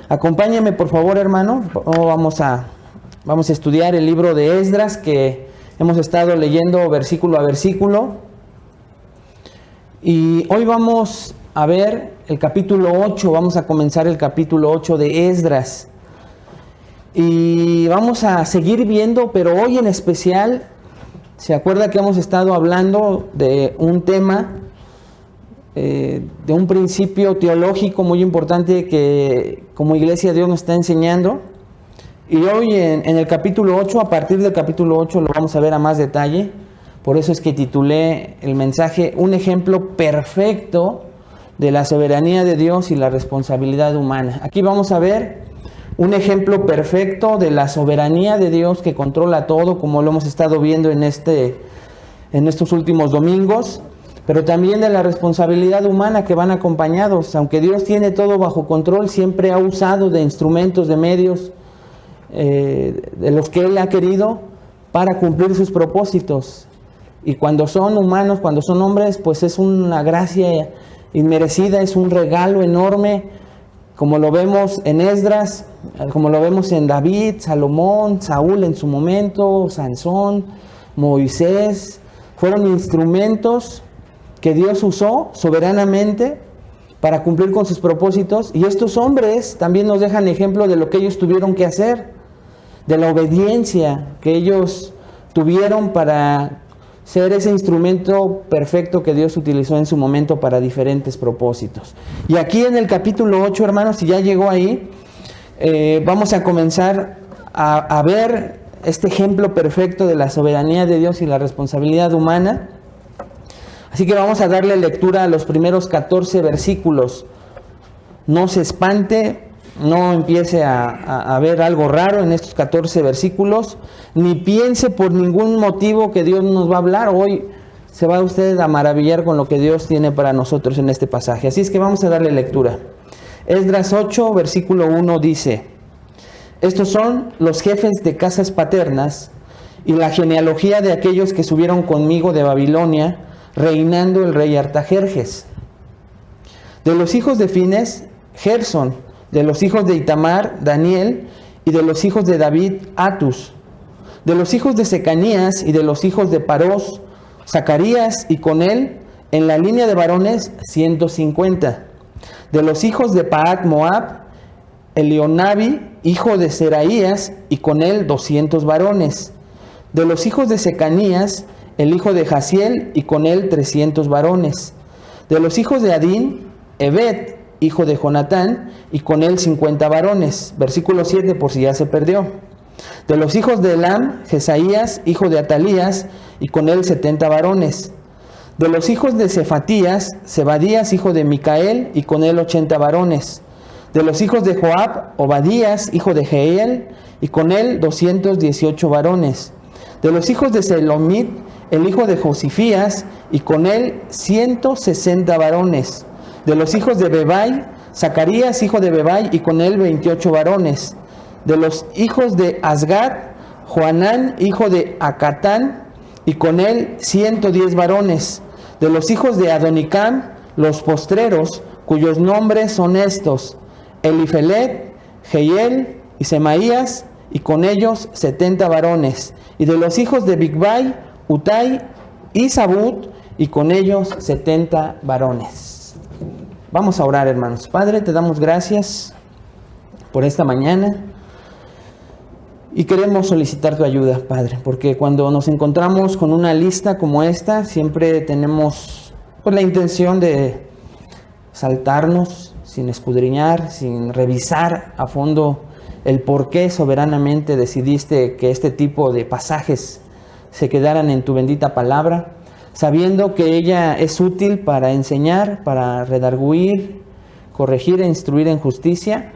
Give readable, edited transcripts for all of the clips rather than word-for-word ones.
Acompáñame por favor, hermano. Vamos a estudiar el libro de Esdras que hemos estado leyendo versículo a versículo. Y hoy vamos a ver el capítulo 8, vamos a comenzar el capítulo 8 de Esdras. Y vamos a seguir viendo, pero hoy en especial, ¿se acuerda que hemos estado hablando de un tema, de un principio teológico muy importante que como iglesia Dios nos está enseñando? Y hoy en el capítulo 8, a partir del capítulo 8 lo vamos a ver a más detalle. Por eso es que titulé el mensaje Un ejemplo perfecto de la soberanía de Dios y la responsabilidad humana. Aquí vamos a ver un ejemplo perfecto de la soberanía de Dios que controla todo, como lo hemos estado viendo en estos últimos domingos, pero también de la responsabilidad humana que van acompañados. Aunque Dios tiene todo bajo control, siempre ha usado de instrumentos, de medios, de los que Él ha querido para cumplir sus propósitos. Y cuando son humanos, cuando son hombres, pues es una gracia inmerecida, es un regalo enorme, como lo vemos en Esdras, como lo vemos en David, Salomón, Saúl en su momento, Sansón, Moisés. Fueron instrumentos que Dios usó soberanamente para cumplir con sus propósitos. Y estos hombres también nos dejan ejemplo de lo que ellos tuvieron que hacer, de la obediencia que ellos tuvieron para ser ese instrumento perfecto que Dios utilizó en su momento para diferentes propósitos. Y aquí en el capítulo 8, hermanos, si ya llegó ahí, vamos a comenzar a ver este ejemplo perfecto de la soberanía de Dios y la responsabilidad humana. Así que vamos a darle lectura a los primeros 14 versículos. No se espante, no empiece a ver algo raro en estos 14 versículos, ni piense por ningún motivo que Dios nos va a hablar. Hoy se va usted a maravillar con lo que Dios tiene para nosotros en este pasaje. Así es que vamos a darle lectura. Esdras 8, versículo 1 dice: Estos son los jefes de casas paternas y la genealogía de aquellos que subieron conmigo de Babilonia, reinando el rey Artajerjes. De los hijos de Fines, Gersón; de los hijos de Itamar, Daniel; y de los hijos de David, Atus; de los hijos de Secanías y de los hijos de Parós, Zacarías, y con él en la línea de varones 150. De los hijos de Pahat Moab, Elionabi, hijo de Seraías, y con él 200 varones. De los hijos de Secanías, el hijo de Jaziel, y con él 300 varones. De los hijos de Adín, Ebed, hijo de Jonatán, y con él 50 varones. Versículo 7, por si ya se perdió. De los hijos de Elam, Jesaías, hijo de Atalías, y con él 70 varones. De los hijos de Cefatías, Zebadías, hijo de Micael, y con él 80 varones. De los hijos de Joab, Obadías, hijo de Jeiel, y con él 218 varones. De los hijos de Selomit, el hijo de Josifías, y con él 160 varones. De los hijos de Bebai, Zacarías, hijo de Bebai, y con él 28 varones. De los hijos de Asgad, Joanán, hijo de Acatán, y con él 110 varones. De los hijos de Adonicam, los postreros, cuyos nombres son estos: Elifelet, Jeiel y Semaías, y con ellos 70 varones. Y de los hijos de Bigvai, Utai y Zabud, y con ellos 70 varones. Vamos a orar, hermanos. Padre, te damos gracias por esta mañana y queremos solicitar tu ayuda, Padre, porque cuando nos encontramos con una lista como esta, siempre tenemos la intención de saltarnos sin escudriñar, sin revisar a fondo el por qué soberanamente decidiste que este tipo de pasajes se quedaran en tu bendita palabra, sabiendo que ella es útil para enseñar, para redarguir, corregir e instruir en justicia,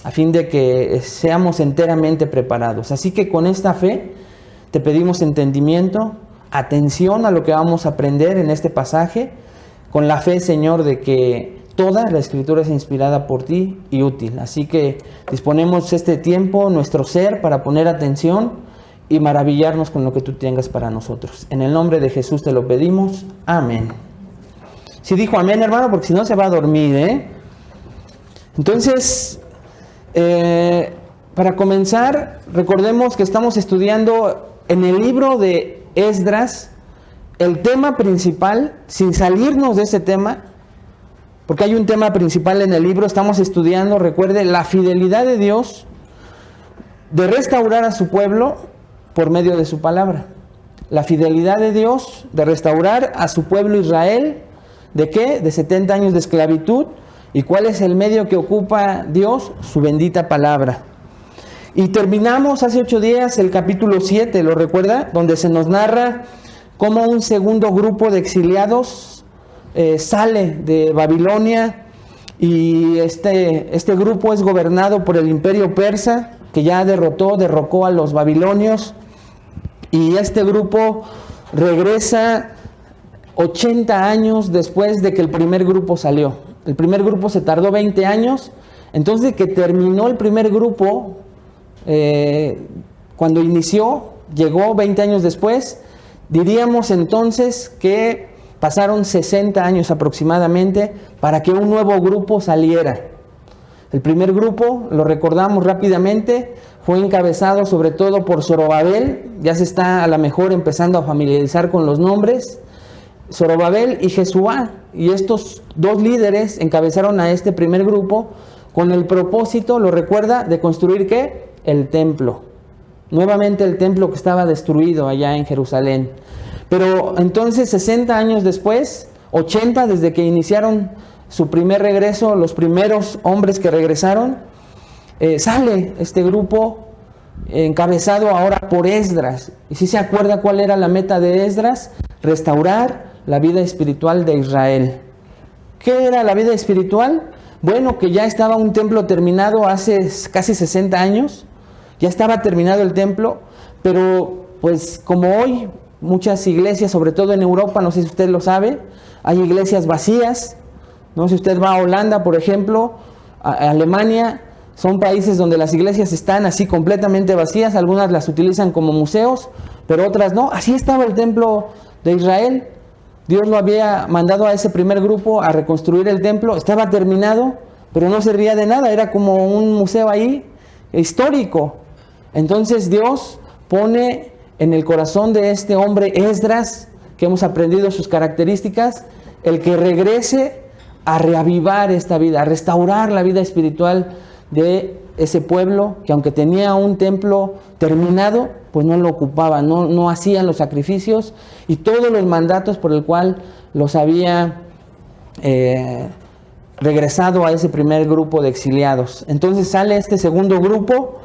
a fin de que seamos enteramente preparados. Así que con esta fe te pedimos entendimiento, atención a lo que vamos a aprender en este pasaje, con la fe, Señor, de que toda la Escritura es inspirada por ti y útil. Así que disponemos este tiempo, nuestro ser, para poner atención y maravillarnos con lo que tú tengas para nosotros. En el nombre de Jesús te lo pedimos. Amén. Sí dijo amén, hermano, porque si no se va a dormir, Entonces, para comenzar, recordemos que estamos estudiando en el libro de Esdras el tema principal, sin salirnos de ese tema, porque hay un tema principal en el libro. Estamos estudiando, recuerde, la fidelidad de Dios de restaurar a su pueblo por medio de su palabra. La fidelidad de Dios de restaurar a su pueblo Israel, ¿de qué? De 70 años de esclavitud. ¿Y cuál es el medio que ocupa Dios? Su bendita palabra. Y terminamos hace 8 días el capítulo 7, ¿lo recuerda? Donde se nos narra cómo un segundo grupo de exiliados sale de Babilonia, y este grupo es gobernado por el imperio persa, que ya derrocó a los babilonios, y este grupo regresa 80 años después de que el primer grupo salió. El primer grupo se tardó 20 años, entonces que terminó el primer grupo, cuando inició, llegó 20 años después, diríamos entonces que pasaron 60 años aproximadamente para que un nuevo grupo saliera. El primer grupo, lo recordamos rápidamente, fue encabezado sobre todo por Zorobabel. Ya se está a lo mejor empezando a familiarizar con los nombres. Zorobabel y Jesuá, y estos dos líderes encabezaron a este primer grupo con el propósito, lo recuerda, de construir ¿qué? El templo. Nuevamente el templo que estaba destruido allá en Jerusalén. Pero entonces 60 años después, 80 desde que iniciaron su primer regreso, los primeros hombres que regresaron, sale este grupo encabezado ahora por Esdras. ¿Y si se acuerda cuál era la meta de Esdras? Restaurar la vida espiritual de Israel. ¿Qué era la vida espiritual? Bueno, que ya estaba un templo terminado hace casi 60 años, ya estaba terminado el templo, pero pues como hoy muchas iglesias, sobre todo en Europa, no sé si usted lo sabe, hay iglesias vacías, ¿no? Si usted va a Holanda, por ejemplo, a Alemania, son países donde las iglesias están así completamente vacías, algunas las utilizan como museos, pero otras no. Así estaba el templo de Israel. Dios lo había mandado a ese primer grupo a reconstruir el templo, estaba terminado, pero no servía de nada, era como un museo ahí, histórico. Entonces Dios pone en el corazón de este hombre Esdras, que hemos aprendido sus características, el que regrese a reavivar esta vida, a restaurar la vida espiritual de ese pueblo, que aunque tenía un templo terminado, pues no lo ocupaba, no hacían los sacrificios y todos los mandatos por el cual los había regresado a ese primer grupo de exiliados. Entonces sale este segundo grupo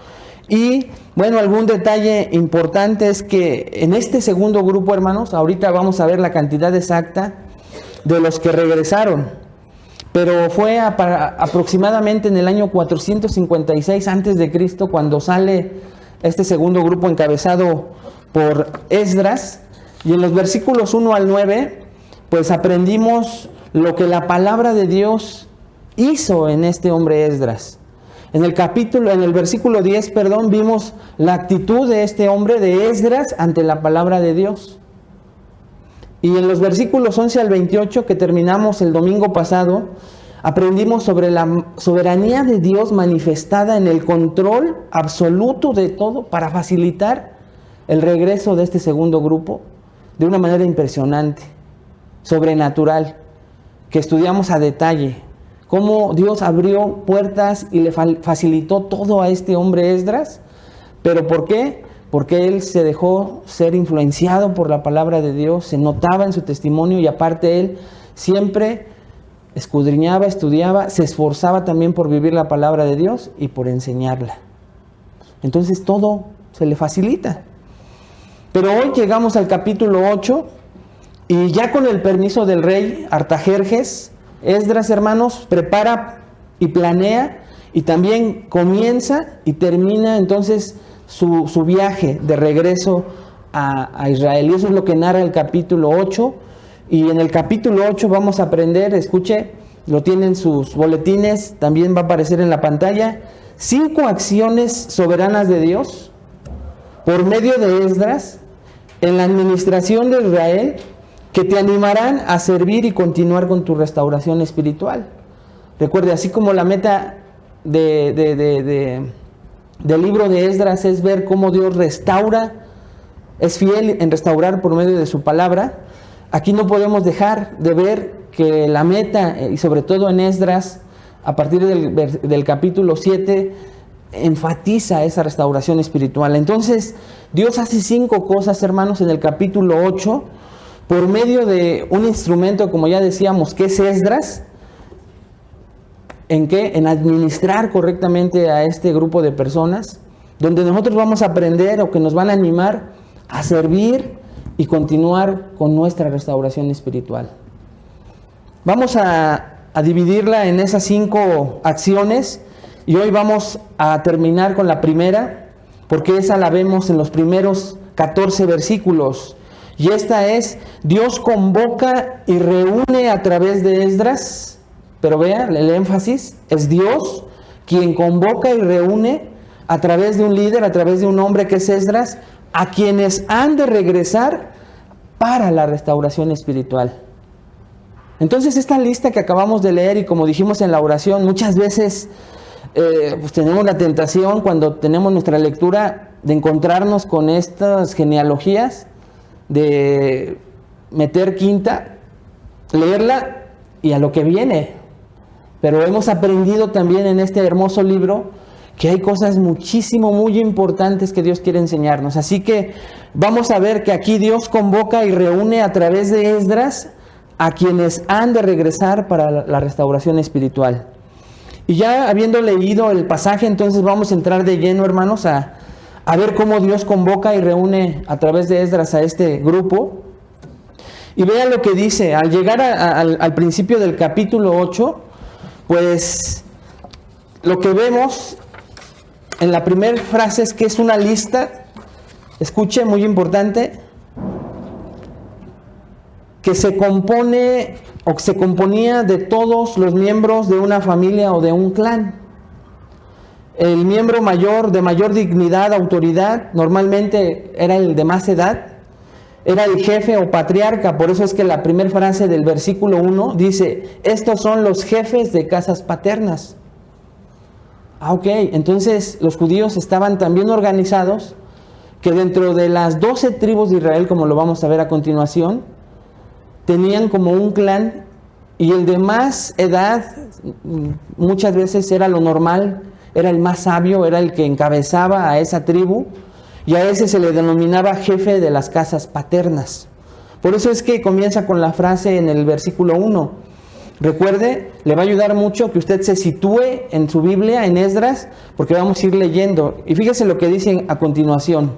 y, bueno, algún detalle importante es que en este segundo grupo, hermanos, ahorita vamos a ver la cantidad exacta de los que regresaron, pero fue aproximadamente en el año 456 antes de Cristo cuando sale este segundo grupo encabezado por Esdras. Y en los versículos 1 al 9, pues aprendimos lo que la palabra de Dios hizo en este hombre Esdras. En el versículo 10, vimos la actitud de este hombre de Esdras ante la palabra de Dios. Y en los versículos 11 al 28, que terminamos el domingo pasado, aprendimos sobre la soberanía de Dios manifestada en el control absoluto de todo para facilitar el regreso de este segundo grupo de una manera impresionante, sobrenatural, que estudiamos a detalle. Cómo Dios abrió puertas y le facilitó todo a este hombre Esdras. ¿Pero por qué? Porque él se dejó ser influenciado por la palabra de Dios, se notaba en su testimonio y aparte él siempre escudriñaba, estudiaba, se esforzaba también por vivir la palabra de Dios y por enseñarla. Entonces todo se le facilita. Pero hoy llegamos al capítulo 8 y ya con el permiso del rey Artajerjes, Esdras, hermanos, prepara y planea y también comienza y termina entonces su viaje de regreso a Israel. Y eso es lo que narra el capítulo 8. Y en el capítulo 8 vamos a aprender, escuche, lo tienen sus boletines, también va a aparecer en la pantalla, 5 acciones soberanas de Dios por medio de Esdras en la administración de Israel que te animarán a servir y continuar con tu restauración espiritual. Recuerde, así como la meta del libro de Esdras es ver cómo Dios restaura, es fiel en restaurar por medio de su palabra. Aquí no podemos dejar de ver que la meta, y sobre todo en Esdras, a partir del capítulo 7, enfatiza esa restauración espiritual. Entonces, Dios hace 5 cosas, hermanos, en el capítulo 8, por medio de un instrumento, como ya decíamos, que es Esdras. ¿En qué? En administrar correctamente a este grupo de personas, donde nosotros vamos a aprender o que nos van a animar a servir y continuar con nuestra restauración espiritual. Vamos a dividirla en esas 5 acciones y hoy vamos a terminar con la primera, porque esa la vemos en los primeros 14 versículos. Y esta es: Dios convoca y reúne a través de Esdras. Pero vea, el énfasis es Dios quien convoca y reúne a través de un líder, a través de un hombre que es Esdras, a quienes han de regresar para la restauración espiritual. Entonces, esta lista que acabamos de leer, y como dijimos en la oración, muchas veces pues tenemos la tentación, cuando tenemos nuestra lectura, de encontrarnos con estas genealogías, de meter quinta, leerla y a lo que viene. Pero hemos aprendido también en este hermoso libro que hay cosas muy importantes que Dios quiere enseñarnos. Así que vamos a ver que aquí Dios convoca y reúne a través de Esdras a quienes han de regresar para la restauración espiritual. Y ya habiendo leído el pasaje, entonces vamos a entrar de lleno, hermanos, a ver cómo Dios convoca y reúne a través de Esdras a este grupo. Y vean lo que dice. Al llegar al principio del capítulo 8, pues lo que vemos en la primera frase es que es una lista, escuche, muy importante, que se compone o que se componía de todos los miembros de una familia o de un clan. El miembro mayor, de mayor dignidad, autoridad, normalmente era el de más edad, era el jefe o patriarca. Por eso es que la primera frase del versículo 1 dice: estos son los jefes de casas paternas. Ok, entonces los judíos estaban tan bien organizados que dentro de las 12 tribus de Israel, como lo vamos a ver a continuación, tenían como un clan, y el de más edad muchas veces era lo normal, era el más sabio, era el que encabezaba a esa tribu, y a ese se le denominaba jefe de las casas paternas. Por eso es que comienza con la frase en el versículo 1. Recuerde, le va a ayudar mucho que usted se sitúe en su Biblia, en Esdras, porque vamos a ir leyendo. Y fíjese lo que dice a continuación.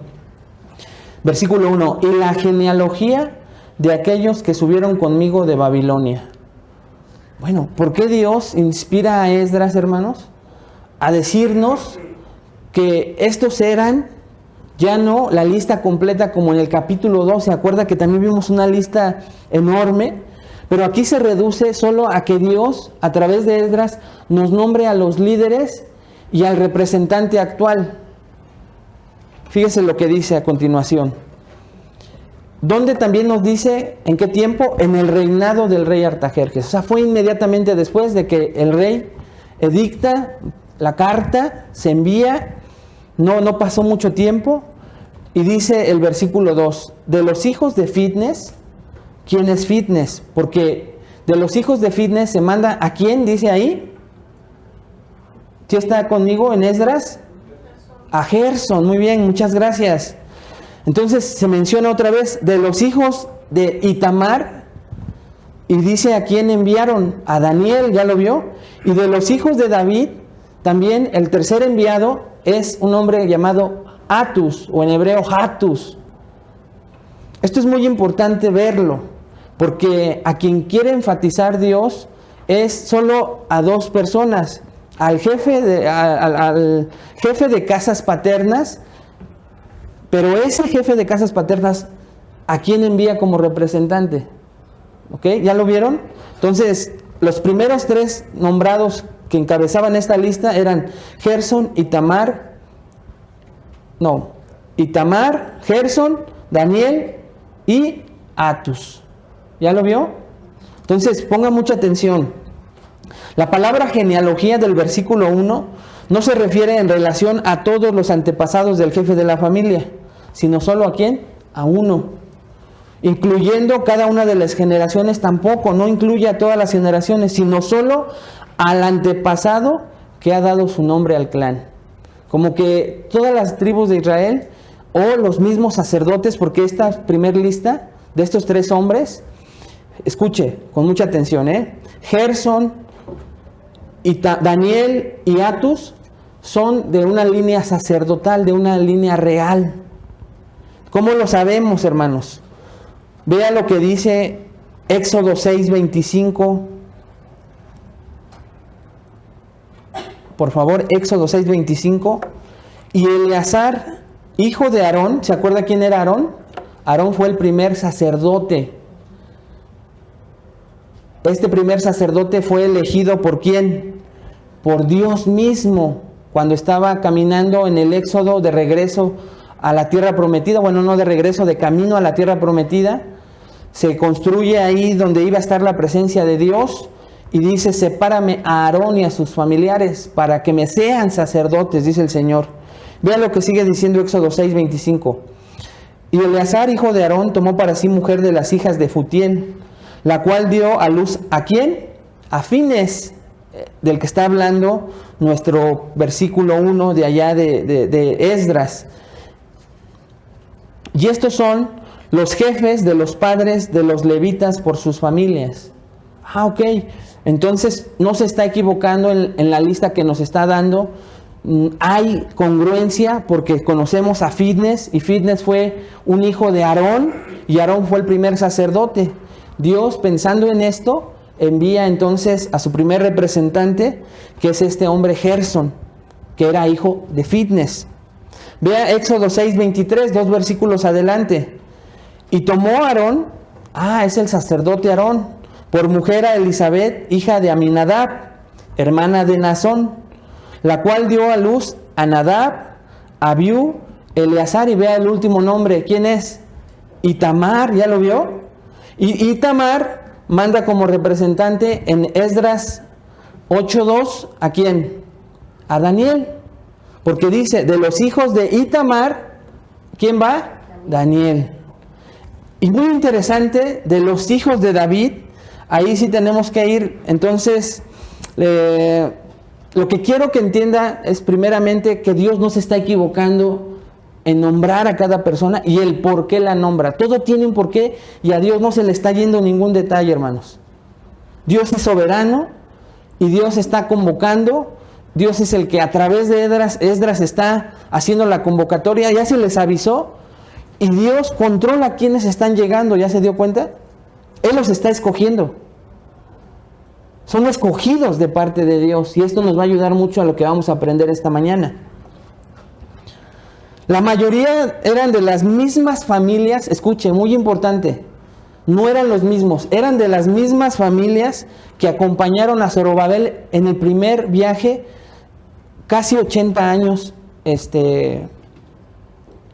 Versículo 1. Y la genealogía de aquellos que subieron conmigo de Babilonia. Bueno, ¿por qué Dios inspira a Esdras, hermanos, a decirnos que estos eran ya no la lista completa como en el capítulo 2? ¿Se acuerda que también vimos una lista enorme? Pero aquí se reduce solo a que Dios, a través de Esdras, nos nombre a los líderes y al representante actual. Fíjese lo que dice a continuación. Donde también nos dice en qué tiempo: en el reinado del rey Artajerjes. O sea, fue inmediatamente después de que el rey edicta la carta, se envía. No pasó mucho tiempo, y dice el versículo 2, de los hijos de Fitnes. ¿Quién es Fitnes? Porque de los hijos de Fitnes se manda ¿a quién? Dice ahí. ¿Sí está conmigo en Esdras? A Gersón. Muy bien, muchas gracias. Entonces se menciona otra vez de los hijos de Itamar, y dice a quién enviaron: a Daniel, ¿ya lo vio? Y de los hijos de David, también el tercer enviado es un hombre llamado Atus, o en hebreo Hatus. Esto es muy importante verlo, porque a quien quiere enfatizar Dios es solo a 2 personas: al jefe de casas paternas. Pero ese jefe de casas paternas, ¿a quién envía como representante? ¿Ok? ¿Ya lo vieron? Entonces, los primeros 3 nombrados que encabezaban esta lista eran Gersón, Itamar, Gersón, Daniel y Atus. ¿Ya lo vio? Entonces, ponga mucha atención. La palabra genealogía del versículo 1 no se refiere en relación a todos los antepasados del jefe de la familia, sino solo a quién, a uno. Incluyendo cada una de las generaciones tampoco, no incluye a todas las generaciones, sino solo al antepasado que ha dado su nombre al clan. Como que todas las tribus de Israel o los mismos sacerdotes, porque esta primer lista de estos 3 hombres, escuche con mucha atención, Gersón, y Daniel y Atus son de una línea sacerdotal, de una línea real. ¿Cómo lo sabemos, hermanos? Vea lo que dice Éxodo 6:25. Por favor, Éxodo 6:25. Y Eleazar, hijo de Aarón, ¿se acuerda quién era Aarón? Aarón fue el primer sacerdote. Este primer sacerdote fue elegido ¿por quién? Por Dios mismo, cuando estaba caminando en el éxodo de regreso a la tierra prometida. Bueno, no de regreso, de camino a la tierra prometida. Se construye ahí donde iba a estar la presencia de Dios y dice: sepárame a Aarón y a sus familiares para que me sean sacerdotes, dice el Señor. Vean lo que sigue diciendo Éxodo 6:25. Y Eleazar, hijo de Aarón, tomó para sí mujer de las hijas de Futiel, la cual dio a luz ¿a quién? A Fines, del que está hablando nuestro versículo 1 de allá de Esdras. Y estos son los jefes de los padres de los levitas por sus familias. Ok. Entonces no se está equivocando en la lista que nos está dando. Hay congruencia porque conocemos a Fines, y Fines fue un hijo de Aarón, y Aarón fue el primer sacerdote. Dios, pensando en esto, envía entonces a su primer representante, que es este hombre Gersón, que era hijo de Fines. Vea Éxodo 6:23, 2 versículos adelante. Y tomó Aarón, es el sacerdote Aarón, por mujer a Elizabeth, hija de Aminadab, hermana de Nazón, la cual dio a luz a Nadab, Abiú, Eleazar, y vea el último nombre, ¿quién es? Itamar, ¿ya lo vio? Y Itamar manda como representante en Esdras 8:2, ¿a quién? A Daniel, porque dice, de los hijos de Itamar, ¿quién va? Daniel. Y muy interesante, de los hijos de David, ahí sí tenemos que ir. Entonces, lo que quiero que entienda es primeramente que Dios no se está equivocando en nombrar a cada persona y el por qué la nombra. Todo tiene un porqué y a Dios no se le está yendo ningún detalle, hermanos. Dios es soberano y Dios está convocando. Dios es el que a través de Esdras está haciendo la convocatoria. Ya se les avisó. Y Dios controla a quienes están llegando, ¿ya se dio cuenta? Él los está escogiendo. Son escogidos de parte de Dios, y esto nos va a ayudar mucho a lo que vamos a aprender esta mañana. La mayoría eran de las mismas familias, escuche, muy importante, no eran los mismos, eran de las mismas familias que acompañaron a Zorobabel en el primer viaje, casi 80 años,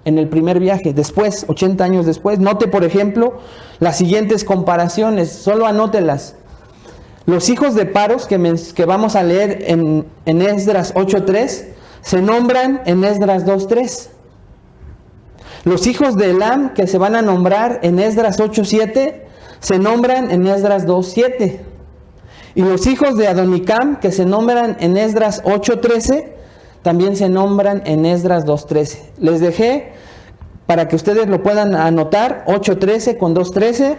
en el primer viaje, después, 80 años después. Note, por ejemplo, las siguientes comparaciones, solo anótelas. Los hijos de Paros, que vamos a leer en Esdras 8:3, se nombran en Esdras 2:3. Los hijos de Elam, que se van a nombrar en Esdras 8:7, se nombran en Esdras 2:7. Y los hijos de Adonicam, que se nombran en Esdras 8:13, también se nombran en Esdras 2:13. Les dejé para que ustedes lo puedan anotar: 8:13 con 2:13,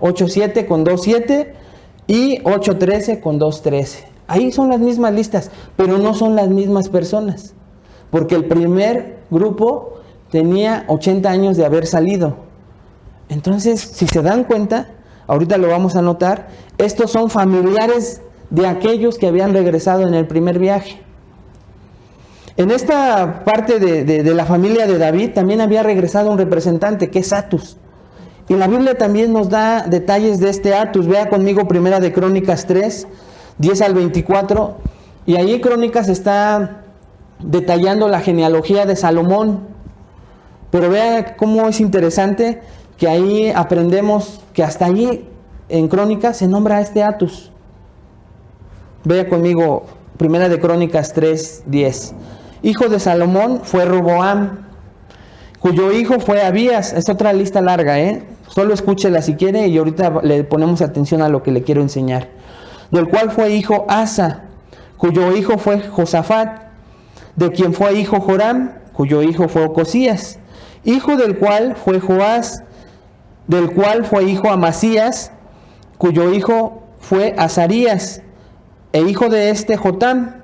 8:7 con 2:7 y 8:13 con 2:13. Ahí son las mismas listas, pero no son las mismas personas, porque el primer grupo tenía 80 años de haber salido. Entonces, si se dan cuenta, ahorita lo vamos a notar, estos son familiares de aquellos que habían regresado en el primer viaje. En esta parte de la familia de David también había regresado un representante, que es Atus. Y la Biblia también nos da detalles de este Atus. Vea conmigo Primera de Crónicas 3, 10 al 24. Y ahí Crónicas está detallando la genealogía de Salomón. Pero vea cómo es interesante que ahí aprendemos que hasta allí en Crónicas se nombra a este Atus. Vea conmigo, Primera de Crónicas 3:10. Hijo de Salomón fue Roboam, cuyo hijo fue Abías. Es otra lista larga, solo escúchela si quiere y ahorita le ponemos atención a lo que le quiero enseñar. Del cual fue hijo Asa, cuyo hijo fue Josafat, de quien fue hijo Joram, cuyo hijo fue Ocosías, hijo del cual fue Joás, del cual fue hijo Amasías, cuyo hijo fue Azarías, e hijo de este Jotam,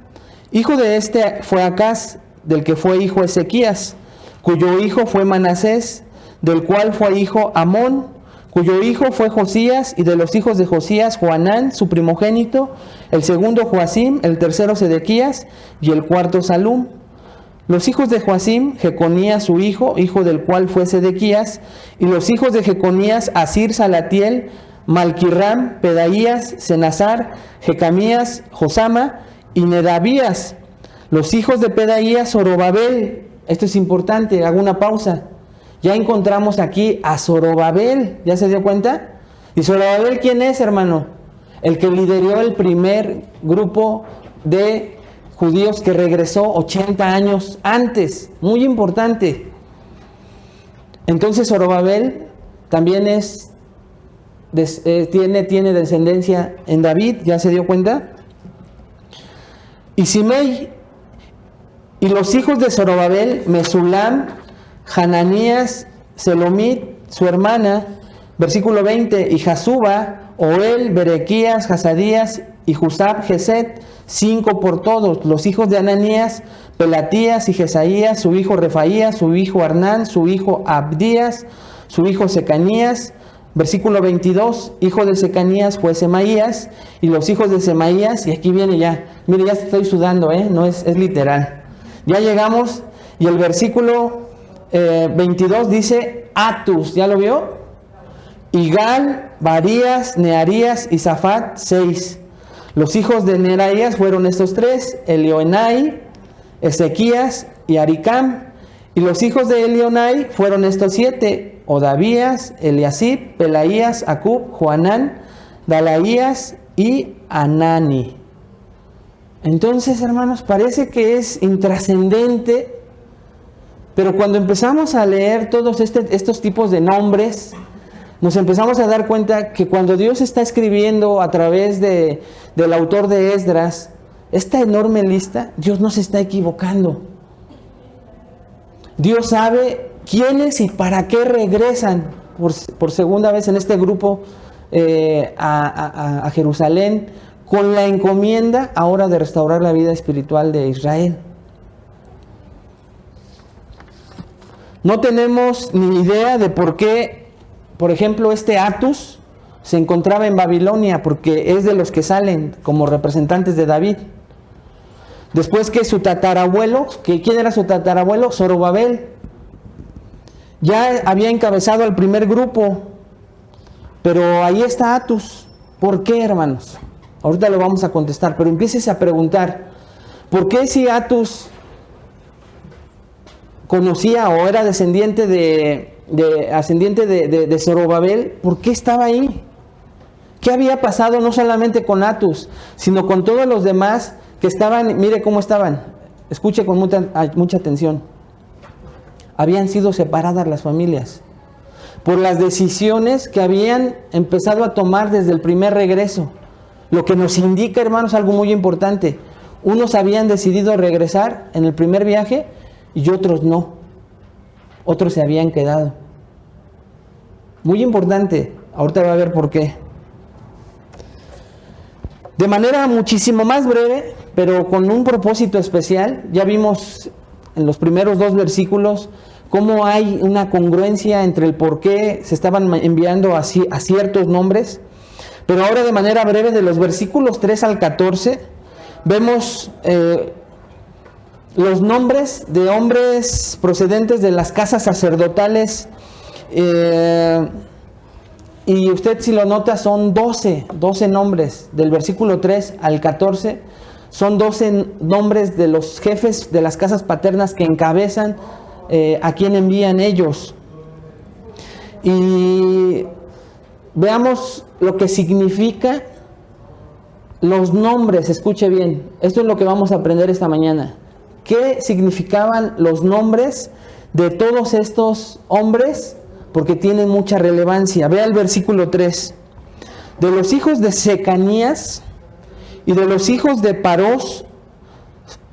hijo de este fue Acaz, del que fue hijo Ezequías, cuyo hijo fue Manasés, del cual fue hijo Amón, cuyo hijo fue Josías, y de los hijos de Josías, Joanán, su primogénito, el segundo Joacim, el tercero Sedequías, y el cuarto Salum. Los hijos de Joacim, Jeconías su hijo del cual fue Sedequías, y los hijos de Jeconías, Asir, Salatiel, Malquirram, Pedaías, Senazar, Jecamías, Josama y Nedabías. Los hijos de Pedaías, Zorobabel. Esto es importante, hago una pausa. Ya encontramos aquí a Zorobabel, ¿ya se dio cuenta? ¿Y Zorobabel quién es, hermano? El que lideró el primer grupo de judíos que regresó 80 años antes. Muy importante. Entonces Zorobabel también tiene descendencia en David, ¿ya se dio cuenta? Y Simei, y los hijos de Zorobabel, Mesulam, Hananías, Selomit, su hermana, versículo 20, y Jasuba, Oel, Berequías, Hasadías y Jusab, Geset, 5 por todos. Los hijos de Ananías, Pelatías y Jesaías, su hijo Refaías, su hijo Arnán, su hijo Abdías, su hijo Secanías. Versículo 22, hijo de Secanías fue Semaías, y los hijos de Semaías, y aquí viene ya, mire, ya estoy sudando, no es literal. Ya llegamos, y el versículo 22 dice Atus, ¿ya lo vio? Igal, Barías, Nearías y Zafat, 6. Los hijos de Neraías fueron estos 3, Elioenai, Ezequías y Aricam. Y los hijos de Elionai fueron estos 7, Odavías, Eliasib, Pelaías, Acub, Joanán, Dalaías y Anani. Entonces, hermanos, parece que es intrascendente, pero cuando empezamos a leer todos estos tipos de nombres, nos empezamos a dar cuenta que cuando Dios está escribiendo a través del autor de Esdras, esta enorme lista, Dios no se está equivocando. Dios sabe quiénes y para qué regresan por segunda vez en este grupo a Jerusalén, con la encomienda ahora de restaurar la vida espiritual de Israel. No tenemos ni idea de por qué, por ejemplo, este Atus se encontraba en Babilonia, porque es de los que salen como representantes de David. Después que su tatarabuelo, ¿quién era su tatarabuelo? Zorobabel. Ya había encabezado al primer grupo, pero ahí está Atus. ¿Por qué, hermanos? Ahorita lo vamos a contestar, pero empieces a preguntar, ¿por qué si Atus conocía o era descendiente de Zorobabel, por qué estaba ahí? ¿Qué había pasado no solamente con Atus, sino con todos los demás que estaban? Mire cómo estaban, escuche con mucha atención. Habían sido separadas las familias por las decisiones que habían empezado a tomar desde el primer regreso. Lo que nos indica, hermanos, algo muy importante. Unos habían decidido regresar en el primer viaje y otros no. Otros se habían quedado. Muy importante. Ahorita va a ver por qué. De manera muchísimo más breve, pero con un propósito especial, ya vimos en los primeros 2 versículos cómo hay una congruencia entre el por qué se estaban enviando a ciertos nombres. Pero ahora de manera breve, de los versículos 3 al 14, vemos los nombres de hombres procedentes de las casas sacerdotales. Y usted, si lo nota, son 12 nombres, del versículo 3 al 14, son 12 nombres de los jefes de las casas paternas que encabezan a quien envían ellos. Y veamos lo que significa los nombres, escuche bien, esto es lo que vamos a aprender esta mañana. ¿Qué significaban los nombres de todos estos hombres? Porque tienen mucha relevancia. Vea el versículo 3. De los hijos de Secanías y de los hijos de Parós,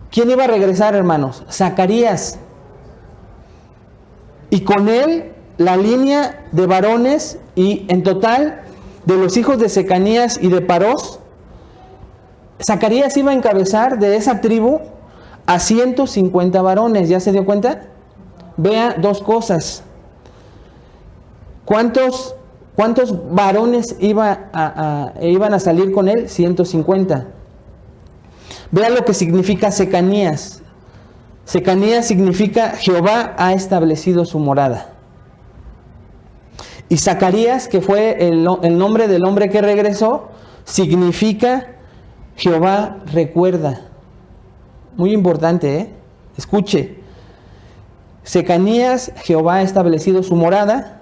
¿quién iba a regresar, hermanos? Zacarías. Y con él la línea de varones, y en total de los hijos de Secanías y de Parós, Zacarías iba a encabezar de esa tribu a 150 varones. ¿Ya se dio cuenta? Vea dos cosas. ¿Cuántos varones iban a salir con él? 150. Vea lo que significa Secanías. Secanías significa Jehová ha establecido su morada. Y Zacarías, que fue el nombre del hombre que regresó, significa Jehová recuerda. Muy importante, ¿eh? Escuche. Secanías, Jehová ha establecido su morada.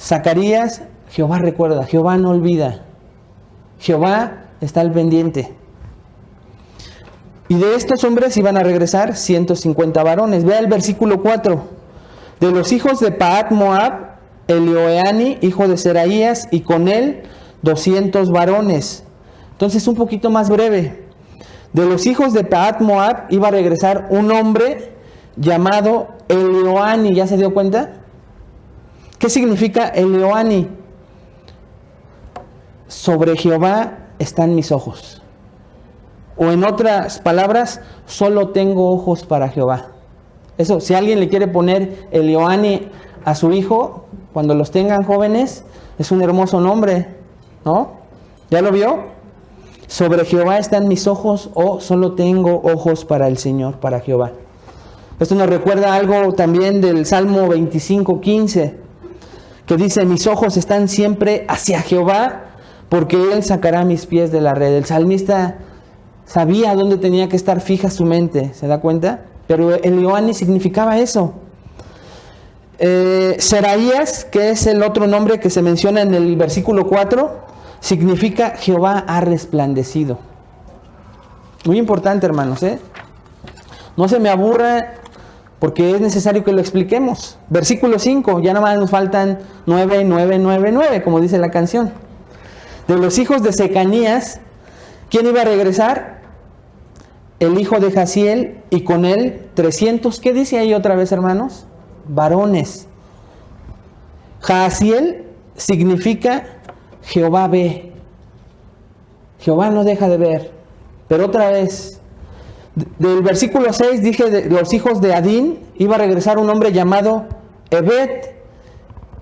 Zacarías, Jehová recuerda, Jehová no olvida. Jehová está al pendiente. Y de estos hombres iban a regresar 150 varones. Vea el versículo 4. De los hijos de Pahat Moab, Elioeani, hijo de Seraías, y con él 200 varones. Entonces, un poquito más breve. De los hijos de Pahat Moab iba a regresar un hombre llamado Elioani. ¿Ya se dio cuenta? ¿Qué significa Elioani? Sobre Jehová están mis ojos. O en otras palabras, solo tengo ojos para Jehová. Eso, si alguien le quiere poner Elioani a su hijo, cuando los tengan jóvenes, es un hermoso nombre, ¿no? ¿Ya lo vio? Sobre Jehová están mis ojos, o solo tengo ojos para el Señor, para Jehová. Esto nos recuerda algo también del Salmo 25:15, que dice: mis ojos están siempre hacia Jehová, porque Él sacará mis pies de la red. El salmista sabía dónde tenía que estar fija su mente, ¿se da cuenta? Pero Elioani significaba eso. Seraías, que es el otro nombre que se menciona en el versículo 4, significa Jehová ha resplandecido. Muy importante, hermanos, ¿eh? No se me aburra, porque es necesario que lo expliquemos. Versículo 5, ya nada más nos faltan 9, 9, 9, 9, como dice la canción. De los hijos de Secanías, ¿quién iba a regresar? El hijo de Jaziel, y con él 300. ¿Qué dice ahí otra vez, hermanos? Varones. Jaziel significa Jehová ve. Jehová no deja de ver. Pero otra vez, del versículo 6 dije: de los hijos de Adín iba a regresar un hombre llamado Ebed,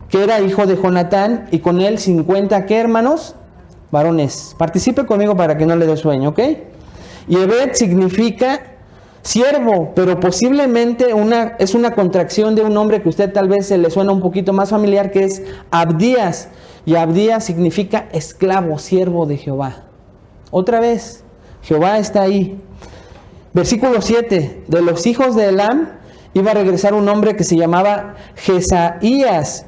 que era hijo de Jonatán, y con él 50, ¿qué, hermanos? Varones. Participe conmigo para que no le dé sueño, ¿ok? Y Ebed significa siervo, pero posiblemente es una contracción de un nombre que a usted tal vez se le suena un poquito más familiar, que es Abdías. Y Abdías significa esclavo, siervo de Jehová. Otra vez, Jehová está ahí. Versículo 7. De los hijos de Elam iba a regresar un hombre que se llamaba Jesaías,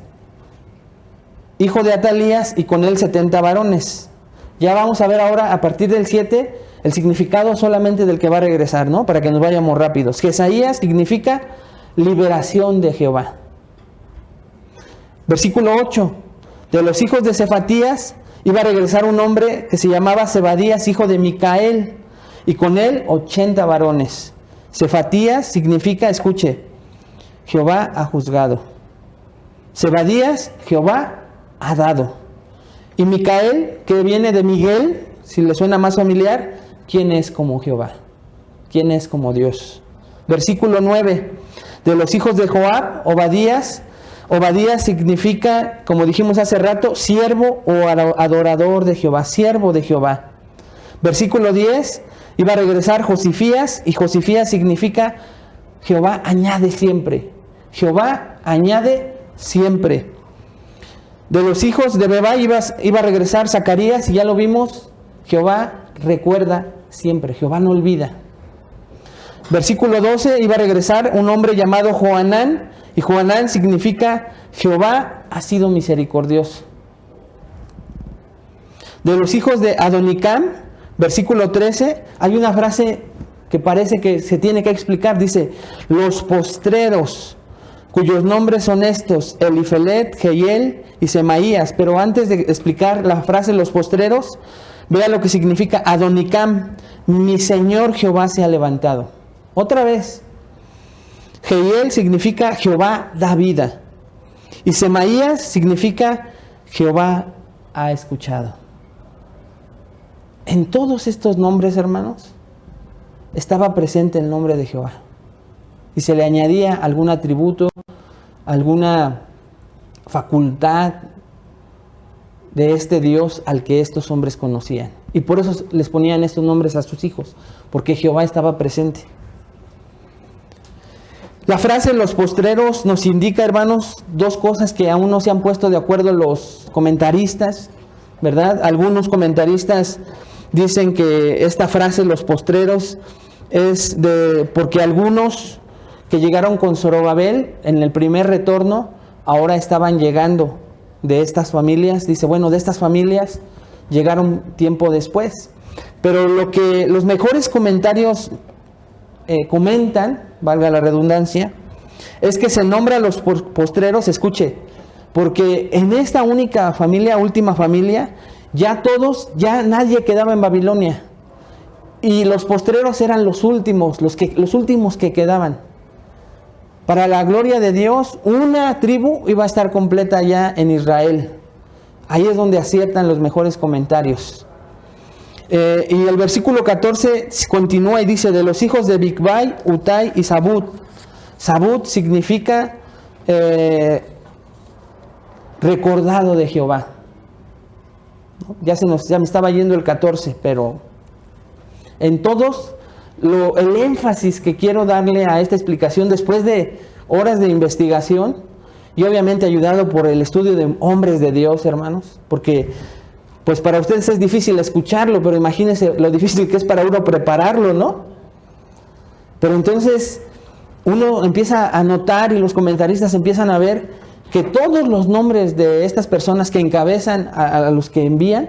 hijo de Atalías, y con él 70 varones. Ya vamos a ver ahora, a partir del 7, el significado solamente del que va a regresar, ¿no? Para que nos vayamos rápidos. Jesaías significa liberación de Jehová. Versículo 8. De los hijos de Cefatías iba a regresar un hombre que se llamaba Zebadías, hijo de Micael, y con él 80 varones. Cefatías significa, escuche, Jehová ha juzgado. Zebadías, Jehová ha dado. Y Micael, que viene de Miguel, si le suena más familiar, ¿quién es como Jehová? ¿Quién es como Dios? Versículo 9. De los hijos de Joab, Obadías. Obadías significa, como dijimos hace rato, siervo o adorador de Jehová, siervo de Jehová. Versículo 10. Iba a regresar Josifías, y Josifías significa Jehová añade siempre. Jehová añade siempre. De los hijos de Beba iba a regresar Zacarías, y ya lo vimos, Jehová recuerda siempre, Jehová no olvida. Versículo 12, iba a regresar un hombre llamado Johanán, y Johanán significa Jehová ha sido misericordioso. De los hijos de Adonicam, versículo 13, hay una frase que parece que se tiene que explicar. Dice, los postreros, cuyos nombres son estos, Elifelet, Jehiel y Semaías. Pero antes de explicar la frase los postreros, vea lo que significa Adonicam, mi Señor Jehová se ha levantado. Otra vez, Jehiel significa Jehová da vida. Y Semaías significa Jehová ha escuchado. En todos estos nombres, hermanos, estaba presente el nombre de Jehová. Y se le añadía algún atributo, alguna facultad de este Dios al que estos hombres conocían. Y por eso les ponían estos nombres a sus hijos, porque Jehová estaba presente. La frase los postreros nos indica, hermanos, dos cosas que aún no se han puesto de acuerdo los comentaristas, ¿verdad? Algunos comentaristas dicen que esta frase los postreros es porque algunos que llegaron con Zorobabel en el primer retorno ahora estaban llegando de estas familias. Dice, bueno, de estas familias llegaron tiempo después. Pero lo que los mejores comentarios comentan, valga la redundancia, es que se nombra a los postreros, escuche, porque en esta única familia, última familia, ya nadie quedaba en Babilonia. Y los postreros eran los últimos que quedaban. Para la gloria de Dios, una tribu iba a estar completa ya en Israel. Ahí es donde aciertan los mejores comentarios. Y el versículo 14 continúa y dice, de los hijos de Bigvai, Utai y Zabud. Zabud significa recordado de Jehová. Ya me estaba yendo el 14, pero en todos, el énfasis que quiero darle a esta explicación después de horas de investigación y obviamente ayudado por el estudio de hombres de Dios, hermanos, porque pues para ustedes es difícil escucharlo, pero imagínense lo difícil que es para uno prepararlo, ¿no? Pero entonces uno empieza a notar y los comentaristas empiezan a ver que todos los nombres de estas personas que encabezan a los que envían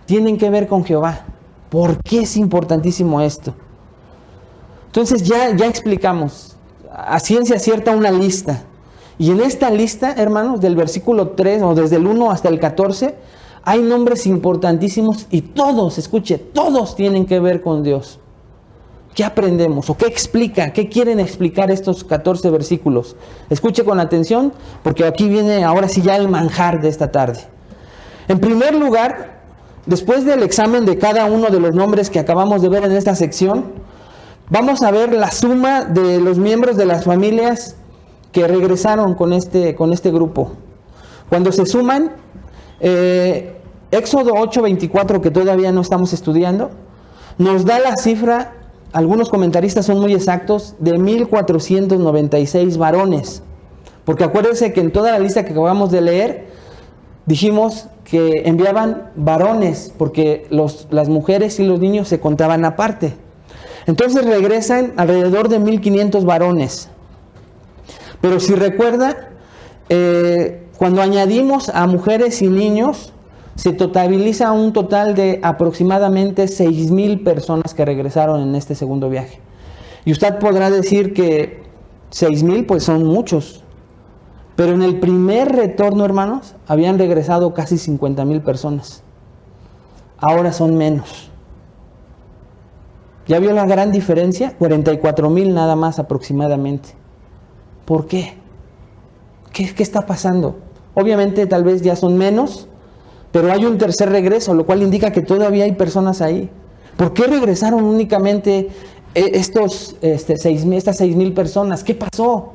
tienen que ver con Jehová. ¿Por qué es importantísimo esto? Entonces ya explicamos a ciencia cierta una lista. Y en esta lista, hermanos, del versículo 3 o desde el 1 hasta el 14, hay nombres importantísimos y todos, escuche, todos tienen que ver con Dios. ¿Qué aprendemos? ¿O qué explica? ¿Qué quieren explicar estos 14 versículos? Escuche con atención, porque aquí viene ahora sí ya el manjar de esta tarde. En primer lugar, después del examen de cada uno de los nombres que acabamos de ver en esta sección, vamos a ver la suma de los miembros de las familias que regresaron con este grupo. Cuando se suman, Éxodo 8:24, que todavía no estamos estudiando, nos da la cifra, algunos comentaristas son muy exactos, de 1496 varones. Porque acuérdense que en toda la lista que acabamos de leer, dijimos que enviaban varones, porque las mujeres y los niños se contaban aparte. Entonces regresan alrededor de 1500 varones. Pero si recuerda, cuando añadimos a mujeres y niños, se totaliza un total de aproximadamente 6000 personas que regresaron en este segundo viaje. Y usted podrá decir que 6000 pues son muchos. Pero en el primer retorno, hermanos, habían regresado casi 50,000 personas. Ahora son menos. ¿Ya vio la gran diferencia? 44,000 nada más aproximadamente. ¿Por qué? ¿Qué está pasando? Obviamente tal vez ya son menos, pero hay un tercer regreso, lo cual indica que todavía hay personas ahí. ¿Por qué regresaron únicamente estas 6,000 personas? ¿Qué pasó?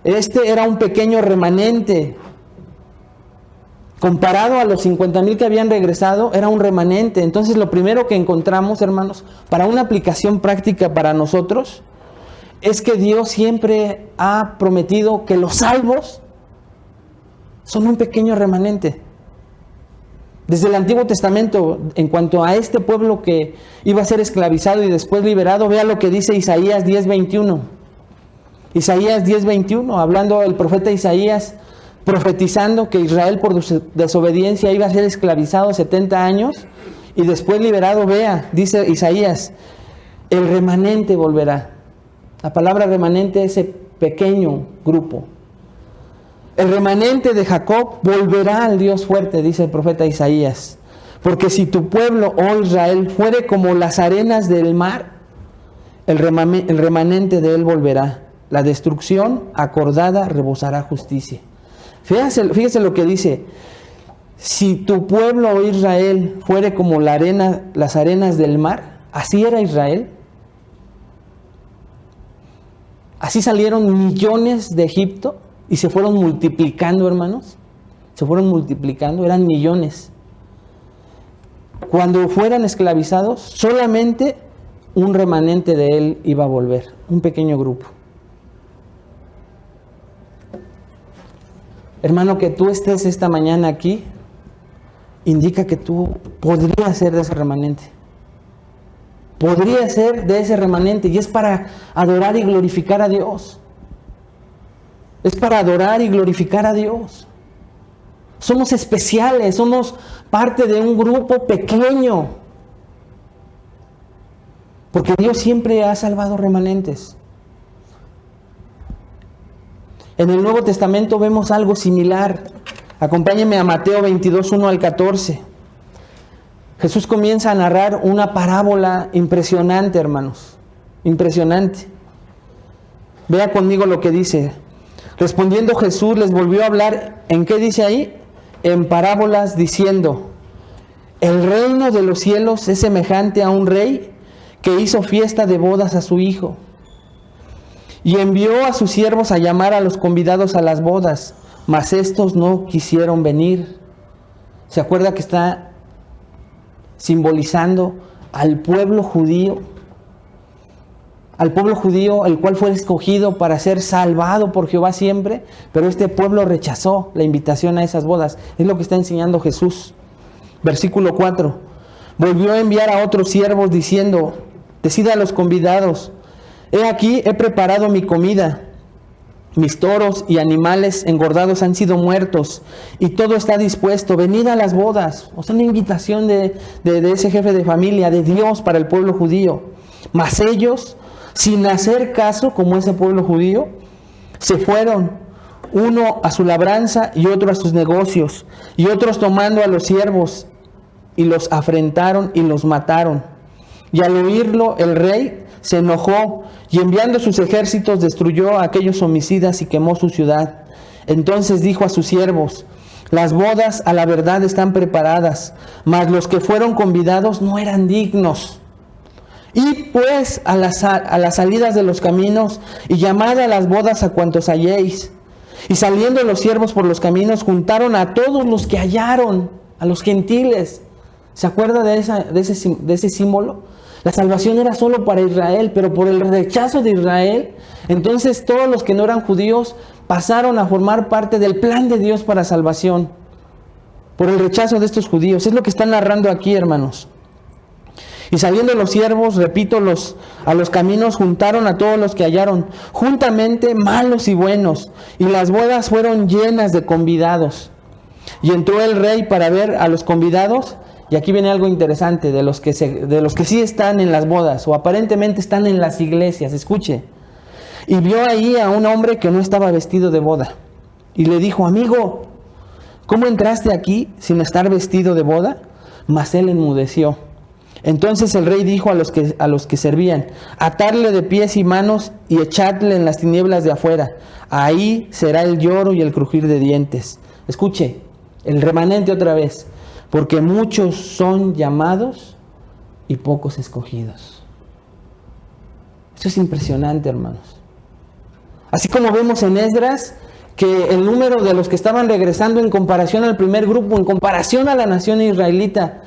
Este era un pequeño remanente. Comparado a los 50,000 que habían regresado, era un remanente. Entonces lo primero que encontramos, hermanos, para una aplicación práctica para nosotros, es que Dios siempre ha prometido que los salvos son un pequeño remanente. Desde el Antiguo Testamento, en cuanto a este pueblo que iba a ser esclavizado y después liberado, vea lo que dice Isaías 10:21. Isaías 10:21, hablando el profeta Isaías, profetizando que Israel por desobediencia iba a ser esclavizado 70 años y después liberado, vea, dice Isaías, el remanente volverá. La palabra remanente es ese pequeño grupo. El remanente de Jacob volverá al Dios fuerte, dice el profeta Isaías. Porque si tu pueblo, oh Israel, fuere como las arenas del mar, el remanente de él volverá. La destrucción acordada rebosará justicia. Fíjese lo que dice. Si tu pueblo, oh Israel, fuere como las arenas del mar, así era Israel. Así salieron millones de Egipto y se fueron multiplicando, hermanos. Se fueron multiplicando, eran millones. Cuando fueran esclavizados, solamente un remanente de él iba a volver, un pequeño grupo. Hermano, que tú estés esta mañana aquí, indica que tú podrías ser de ese remanente. Podría ser de ese remanente, y es para adorar y glorificar a Dios. Es para adorar y glorificar a Dios. Somos especiales, somos parte de un grupo pequeño. Porque Dios siempre ha salvado remanentes. En el Nuevo Testamento vemos algo similar. Acompáñenme a Mateo 22, 1 al 14. Jesús comienza a narrar una parábola impresionante, hermanos. Impresionante. Vea conmigo lo que dice. Respondiendo Jesús les volvió a hablar, ¿en qué dice ahí? En parábolas diciendo, el reino de los cielos es semejante a un rey que hizo fiesta de bodas a su hijo. Y envió a sus siervos a llamar a los convidados a las bodas, mas estos no quisieron venir. ¿Se acuerda que está simbolizando al pueblo judío? Al pueblo judío, el cual fue escogido para ser salvado por Jehová siempre, pero este pueblo rechazó la invitación a esas bodas. Es lo que está enseñando Jesús. Versículo 4. Volvió a enviar a otros siervos diciendo, decid a los convidados, he aquí, he preparado mi comida. Mis toros y animales engordados han sido muertos y todo está dispuesto. Venid a las bodas. O sea, una invitación de ese jefe de familia, de Dios para el pueblo judío. Mas ellos, sin hacer caso, como ese pueblo judío, se fueron, uno a su labranza y otro a sus negocios, y otros tomando a los siervos, y los afrentaron y los mataron. Y al oírlo el rey se enojó, y enviando sus ejércitos destruyó a aquellos homicidas y quemó su ciudad. Entonces dijo a sus siervos, las bodas a la verdad están preparadas, mas los que fueron convidados no eran dignos. Id pues a las salidas de los caminos y llamad a las bodas a cuantos halléis. Y saliendo los siervos por los caminos juntaron a todos los que hallaron, a los gentiles. ¿Se acuerda de ese símbolo? La salvación era solo para Israel, pero por el rechazo de Israel, entonces todos los que no eran judíos pasaron a formar parte del plan de Dios para salvación. Por el rechazo de estos judíos. Es lo que está narrando aquí, hermanos. Y saliendo los siervos, repito, a los caminos juntaron a todos los que hallaron, juntamente malos y buenos, y las bodas fueron llenas de convidados. Y entró el rey para ver a los convidados, y aquí viene algo interesante, de los que sí están en las bodas, o aparentemente están en las iglesias, escuche. Y vio ahí a un hombre que no estaba vestido de boda, y le dijo, amigo, ¿cómo entraste aquí sin estar vestido de boda? Mas él enmudeció. Entonces el rey dijo a los que servían, atarle de pies y manos y echadle en las tinieblas de afuera. Ahí será el lloro y el crujir de dientes. Escuche, el remanente otra vez. Porque muchos son llamados y pocos escogidos. Esto es impresionante, hermanos. Así como vemos en Esdras, que el número de los que estaban regresando en comparación al primer grupo, en comparación a la nación israelita,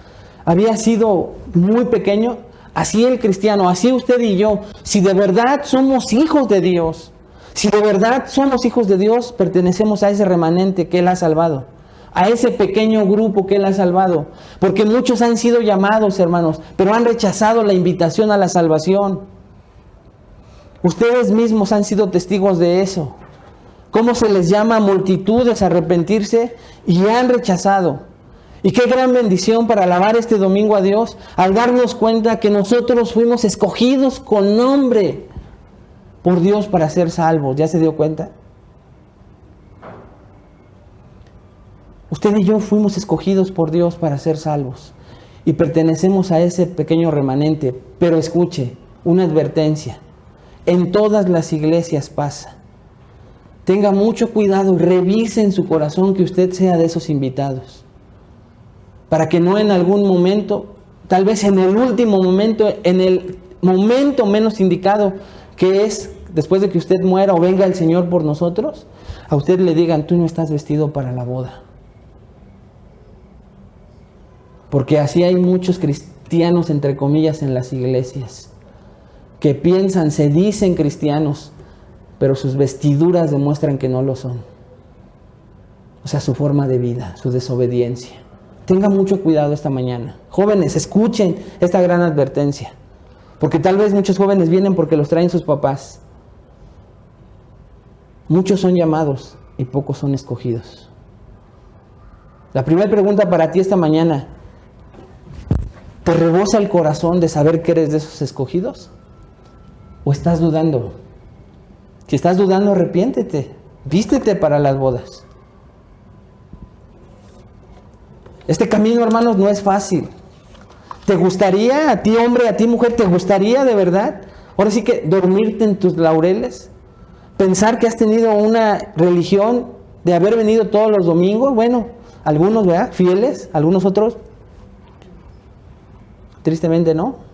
había sido muy pequeño. Así el cristiano, así usted y yo, si de verdad somos hijos de Dios, si de verdad somos hijos de Dios, pertenecemos a ese remanente que Él ha salvado, a ese pequeño grupo que Él ha salvado, porque muchos han sido llamados, hermanos, pero han rechazado la invitación a la salvación. Ustedes mismos han sido testigos de eso, cómo se les llama a multitudes a arrepentirse y han rechazado. Y qué gran bendición para alabar este domingo a Dios al darnos cuenta que nosotros fuimos escogidos con nombre por Dios para ser salvos. ¿Ya se dio cuenta? Usted y yo fuimos escogidos por Dios para ser salvos y pertenecemos a ese pequeño remanente. Pero escuche, una advertencia: en todas las iglesias pasa. Tenga mucho cuidado y revise en su corazón que usted sea de esos invitados, para que no en algún momento, tal vez en el último momento, en el momento menos indicado, que es después de que usted muera o venga el Señor por nosotros, a usted le digan: tú no estás vestido para la boda. Porque así hay muchos cristianos, entre comillas, en las iglesias, que piensan, se dicen cristianos, pero sus vestiduras demuestran que no lo son. O sea, su forma de vida, su desobediencia. Tenga mucho cuidado esta mañana. Jóvenes, escuchen esta gran advertencia. Porque tal vez muchos jóvenes vienen porque los traen sus papás. Muchos son llamados y pocos son escogidos. La primera pregunta para ti esta mañana: ¿te rebosa el corazón de saber que eres de esos escogidos? ¿O estás dudando? Si estás dudando, arrepiéntete. Vístete para las bodas. Este camino, hermanos, no es fácil. ¿Te gustaría, a ti hombre, a ti mujer, te gustaría de verdad, ahora sí que dormirte en tus laureles? Pensar que has tenido una religión de haber venido todos los domingos. Bueno, algunos, ¿verdad?, fieles, algunos otros, tristemente no.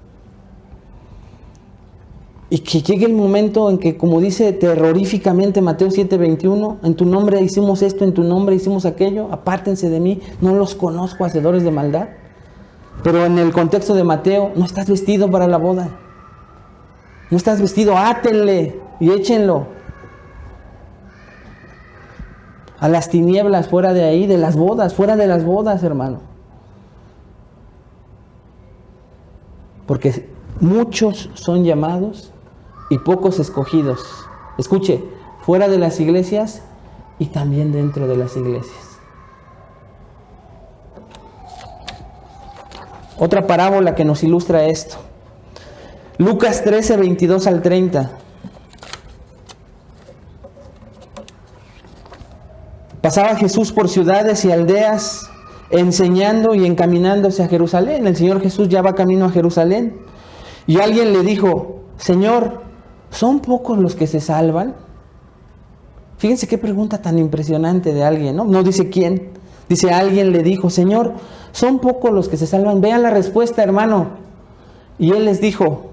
Y que llegue el momento en que, como dice terroríficamente Mateo 7:21, en tu nombre hicimos esto, en tu nombre hicimos aquello, apártense de mí, no los conozco, hacedores de maldad. Pero en el contexto de Mateo, no estás vestido para la boda. No estás vestido, átenle y échenlo a las tinieblas, fuera de ahí, de las bodas, fuera de las bodas, hermano. Porque muchos son llamados y pocos escogidos. Escuche, fuera de las iglesias y también dentro de las iglesias. Otra parábola que nos ilustra esto. Lucas 13, 22 al 30. Pasaba Jesús por ciudades y aldeas, enseñando y encaminándose a Jerusalén. El Señor Jesús ya va camino a Jerusalén. Y alguien le dijo: Señor, ¿son pocos los que se salvan? Fíjense qué pregunta tan impresionante de alguien, ¿no? No dice quién. Dice, alguien le dijo: Señor, ¿son pocos los que se salvan? Vean la respuesta, hermano. Y él les dijo: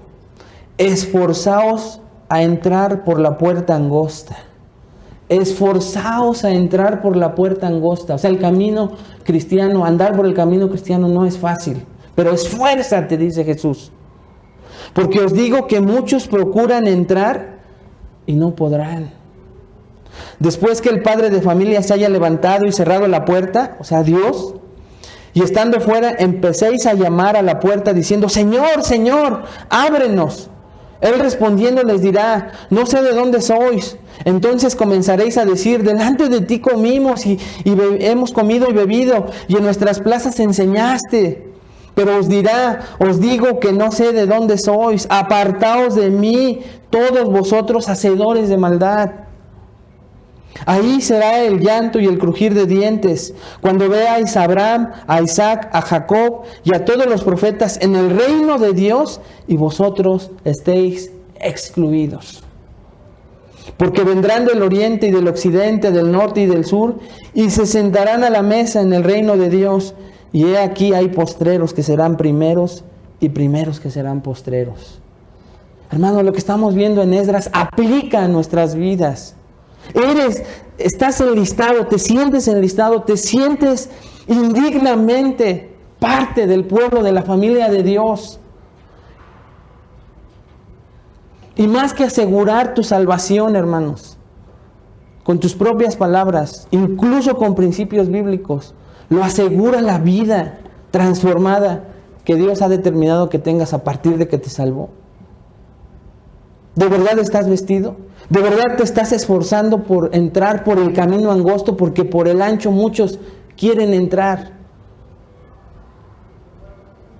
esforzaos a entrar por la puerta angosta. Esforzaos a entrar por la puerta angosta. O sea, el camino cristiano, andar por el camino cristiano no es fácil. Pero esfuérzate, dice Jesús. Porque os digo que muchos procuran entrar y no podrán. Después que el padre de familia se haya levantado y cerrado la puerta, o sea, Dios, y estando fuera, empecéis a llamar a la puerta diciendo: Señor, Señor, ábrenos. Él respondiendo les dirá: no sé de dónde sois. Entonces comenzaréis a decir: delante de ti comimos y hemos comido y bebido, y en nuestras plazas enseñaste. Pero os dirá: os digo que no sé de dónde sois. Apartaos de mí, todos vosotros hacedores de maldad. Ahí será el llanto y el crujir de dientes, cuando veáis a Abraham, a Isaac, a Jacob y a todos los profetas en el reino de Dios, y vosotros estéis excluidos. Porque vendrán del oriente y del occidente, del norte y del sur, y se sentarán a la mesa en el reino de Dios. Y he aquí hay postreros que serán primeros, y primeros que serán postreros. Hermano, lo que estamos viendo en Esdras aplica a nuestras vidas. Estás enlistado, te sientes enlistado, te sientes indignamente parte del pueblo, de la familia de Dios. Y más que asegurar tu salvación, hermanos, con tus propias palabras, incluso con principios bíblicos, lo asegura la vida transformada que Dios ha determinado que tengas a partir de que te salvó. ¿De verdad estás vestido? ¿De verdad te estás esforzando por entrar por el camino angosto? Porque por el ancho muchos quieren entrar.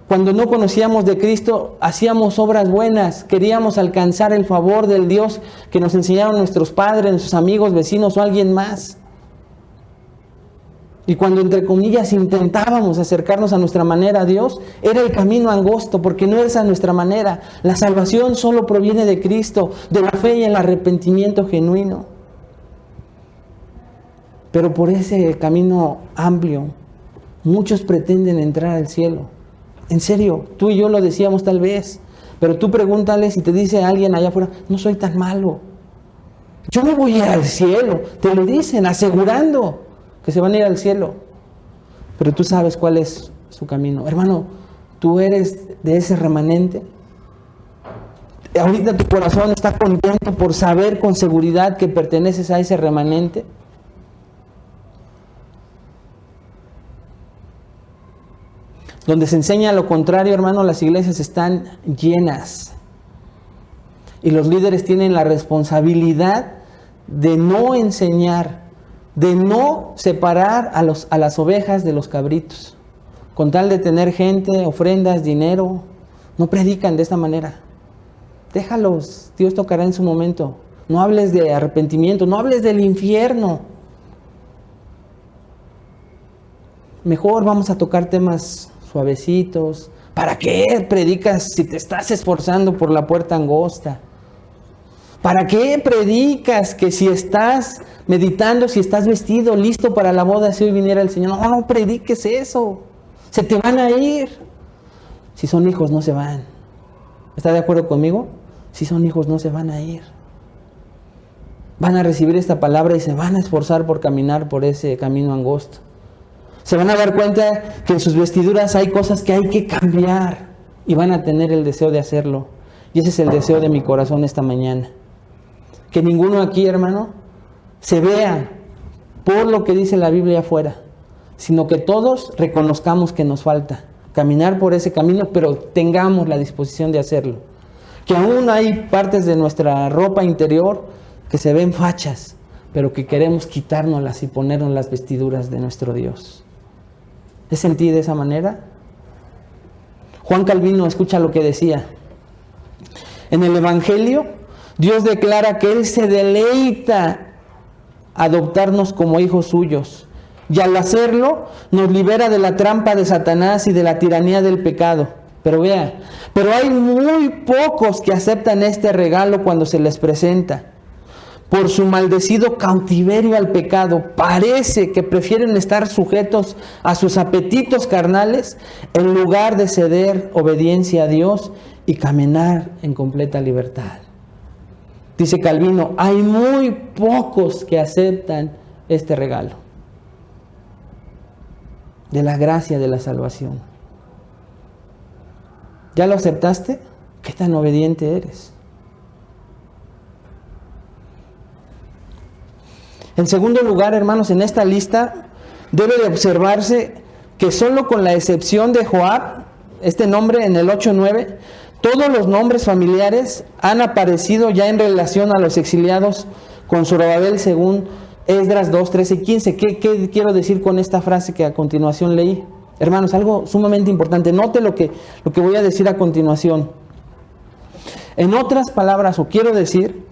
Cuando no conocíamos de Cristo, hacíamos obras buenas, queríamos alcanzar el favor del Dios que nos enseñaron nuestros padres, nuestros amigos, vecinos o alguien más. Y cuando, entre comillas, intentábamos acercarnos a nuestra manera a Dios, era el camino angosto, porque no es a nuestra manera. La salvación solo proviene de Cristo, de la fe y el arrepentimiento genuino. Pero por ese camino amplio, muchos pretenden entrar al cielo. En serio, tú y yo lo decíamos tal vez, pero tú pregúntale si te dice alguien allá afuera, no soy tan malo. Yo me voy a ir al cielo, te lo dicen, asegurando que se van a ir al cielo. Pero tú sabes cuál es su camino. Hermano, tú eres de ese remanente. Ahorita tu corazón está contento por saber con seguridad que perteneces a ese remanente. Donde se enseña lo contrario, hermano, las iglesias están llenas. Y los líderes tienen la responsabilidad de no enseñar, de no separar a las ovejas de los cabritos. Con tal de tener gente, ofrendas, dinero, no predican de esta manera. Déjalos, Dios tocará en su momento. No hables de arrepentimiento, no hables del infierno. Mejor vamos a tocar temas suavecitos. ¿Para qué predicas si te estás esforzando por la puerta angosta? ¿Para qué predicas que si estás meditando, si estás vestido, listo para la boda, si hoy viniera el Señor? No, no prediques eso. Se te van a ir. Si son hijos, no se van. ¿Está de acuerdo conmigo? Si son hijos, no se van a ir. Van a recibir esta palabra y se van a esforzar por caminar por ese camino angosto. Se van a dar cuenta que en sus vestiduras hay cosas que hay que cambiar y van a tener el deseo de hacerlo. Y ese es el deseo de mi corazón esta mañana. Que ninguno aquí, hermano, se vea por lo que dice la Biblia afuera, sino que todos reconozcamos que nos falta caminar por ese camino, pero tengamos la disposición de hacerlo. Que aún hay partes de nuestra ropa interior que se ven fachas, pero que queremos quitárnoslas y ponernos las vestiduras de nuestro Dios. ¿Es sentí de esa manera? Juan Calvino, escucha lo que decía. En el Evangelio, Dios declara que Él se deleita adoptarnos como hijos suyos. Y al hacerlo, nos libera de la trampa de Satanás y de la tiranía del pecado. Pero vea, pero hay muy pocos que aceptan este regalo cuando se les presenta. Por su maldecido cautiverio al pecado, parece que prefieren estar sujetos a sus apetitos carnales en lugar de ceder obediencia a Dios y caminar en completa libertad. Dice Calvino, hay muy pocos que aceptan este regalo de la gracia de la salvación. ¿Ya lo aceptaste? ¿Qué tan obediente eres? En segundo lugar, hermanos, en esta lista debe de observarse que solo con la excepción de Joab, este nombre en el 8:9, todos los nombres familiares han aparecido ya en relación a los exiliados con Zorobabel según Esdras 2, 13 y 15. ¿Qué quiero decir con esta frase que a continuación leí? Hermanos, algo sumamente importante. Note lo que voy a decir a continuación. En otras palabras, o quiero decir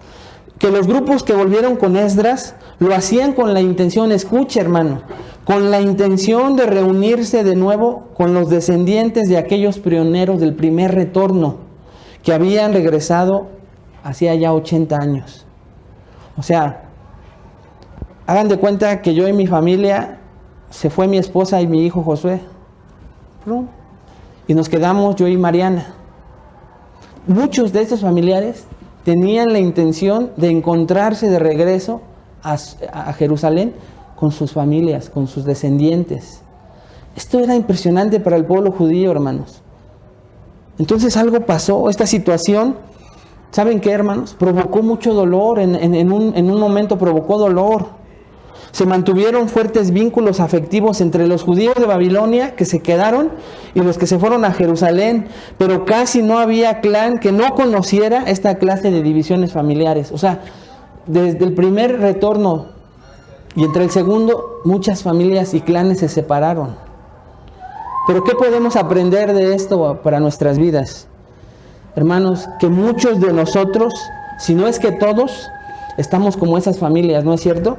que los grupos que volvieron con Esdras lo hacían con la intención, escuche hermano, con la intención de reunirse de nuevo con los descendientes de aquellos pioneros del primer retorno que habían regresado hacía ya 80 años. O sea, hagan de cuenta que yo y mi familia, se fue mi esposa y mi hijo Josué, y nos quedamos yo y Mariana. Muchos de estos familiares tenían la intención de encontrarse de regreso a Jerusalén con sus familias, con sus descendientes. Esto era impresionante para el pueblo judío, hermanos. Entonces algo pasó, esta situación, ¿saben qué, hermanos? Provocó mucho dolor, en un momento provocó dolor. Se mantuvieron fuertes vínculos afectivos entre los judíos de Babilonia que se quedaron y los que se fueron a Jerusalén, pero casi no había clan que no conociera esta clase de divisiones familiares. O sea, desde el primer retorno y entre el segundo, muchas familias y clanes se separaron. Pero ¿qué podemos aprender de esto para nuestras vidas? Hermanos, que muchos de nosotros, si no es que todos, estamos como esas familias, ¿no es cierto?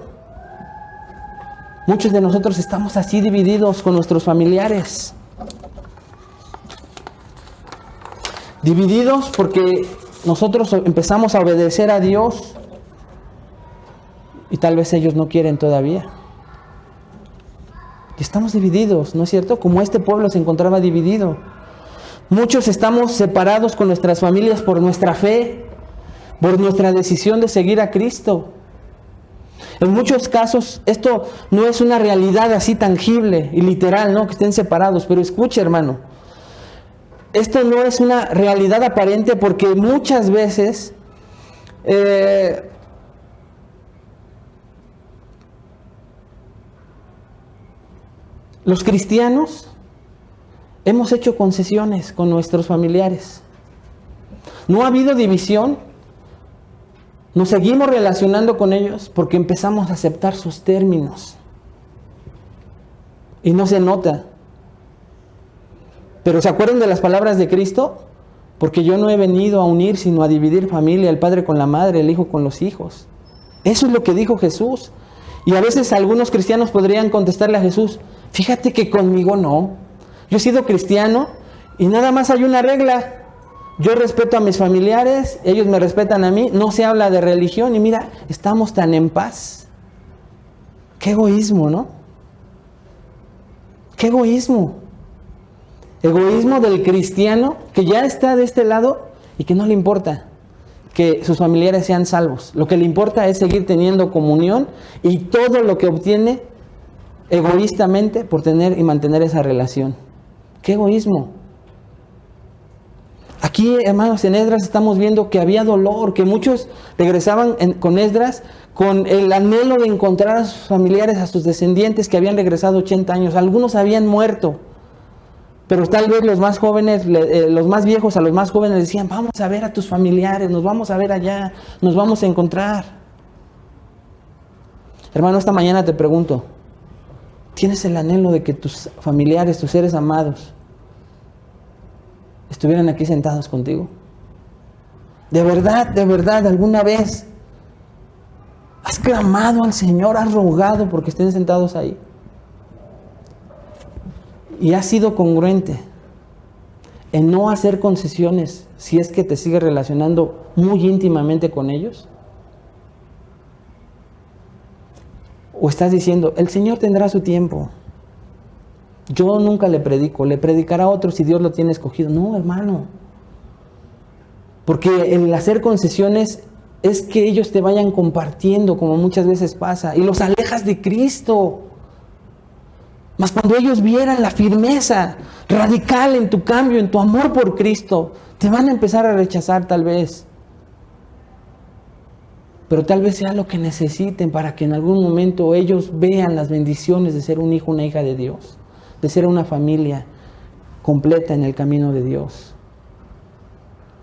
Muchos de nosotros estamos así divididos con nuestros familiares. Divididos porque nosotros empezamos a obedecer a Dios y tal vez ellos no quieren todavía. Y estamos divididos, ¿no es cierto? Como este pueblo se encontraba dividido. Muchos estamos separados con nuestras familias por nuestra fe, por nuestra decisión de seguir a Cristo. En muchos casos esto no es una realidad así tangible y literal, ¿no? Que estén separados, pero escuche, hermano. Esto no es una realidad aparente porque muchas veces los cristianos hemos hecho concesiones con nuestros familiares. No ha habido división. Nos seguimos relacionando con ellos porque empezamos a aceptar sus términos. Y no se nota. Pero ¿se acuerdan de las palabras de Cristo? Porque yo no he venido a unir, sino a dividir familia, el padre con la madre, el hijo con los hijos. Eso es lo que dijo Jesús. Y a veces algunos cristianos podrían contestarle a Jesús, fíjate que conmigo no. Yo he sido cristiano y nada más hay una regla. Yo respeto a mis familiares, ellos me respetan a mí, no se habla de religión y mira, estamos tan en paz. Qué egoísmo, ¿no? Qué egoísmo. Egoísmo del cristiano que ya está de este lado y que no le importa que sus familiares sean salvos. Lo que le importa es seguir teniendo comunión y todo lo que obtiene egoístamente por tener y mantener esa relación. ¡Qué egoísmo! Aquí, hermanos, en Esdras estamos viendo que había dolor, que muchos regresaban con Esdras con el anhelo de encontrar a sus familiares, a sus descendientes que habían regresado 80 años. Algunos habían muerto, pero tal vez los más jóvenes, los más viejos a los más jóvenes decían, vamos a ver a tus familiares, nos vamos a ver allá, nos vamos a encontrar. Hermano, esta mañana te pregunto, ¿tienes el anhelo de que tus familiares, tus seres amados, estuvieran aquí sentados contigo? De verdad, alguna vez has clamado al Señor, has rogado porque estén sentados ahí. Y has sido congruente en no hacer concesiones si es que te sigues relacionando muy íntimamente con ellos. O estás diciendo, el Señor tendrá su tiempo. Yo nunca le predico, le predicará a otro si Dios lo tiene escogido. No, hermano. Porque el hacer concesiones es que ellos te vayan compartiendo, como muchas veces pasa, y los alejas de Cristo. Mas cuando ellos vieran la firmeza radical en tu cambio, en tu amor por Cristo, te van a empezar a rechazar tal vez. Pero tal vez sea lo que necesiten para que en algún momento ellos vean las bendiciones de ser un hijo, una hija de Dios, de ser una familia completa en el camino de Dios.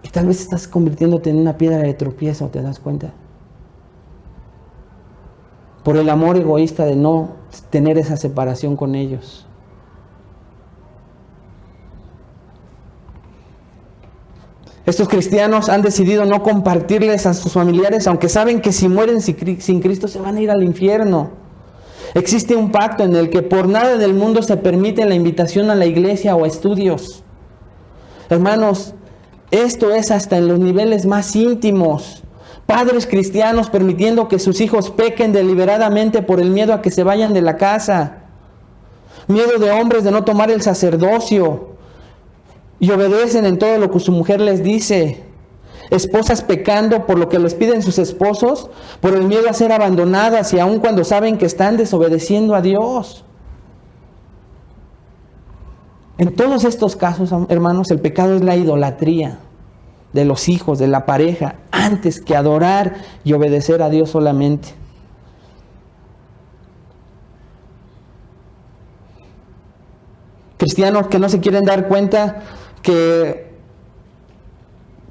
Y tal vez estás convirtiéndote en una piedra de tropiezo, ¿te das cuenta? Por el amor egoísta de no tener esa separación con ellos. Estos cristianos han decidido no compartirles a sus familiares, aunque saben que si mueren sin Cristo se van a ir al infierno. Existe un pacto en el que por nada del mundo se permite la invitación a la iglesia o a estudios. Hermanos, esto es hasta en los niveles más íntimos. Padres cristianos permitiendo que sus hijos pequen deliberadamente por el miedo a que se vayan de la casa. Miedo de hombres de no tomar el sacerdocio y obedecen en todo lo que su mujer les dice. Esposas pecando por lo que les piden sus esposos, por el miedo a ser abandonadas y aun cuando saben que están desobedeciendo a Dios. En todos estos casos, hermanos, el pecado es la idolatría de los hijos, de la pareja, antes que adorar y obedecer a Dios solamente. Cristianos que no se quieren dar cuenta que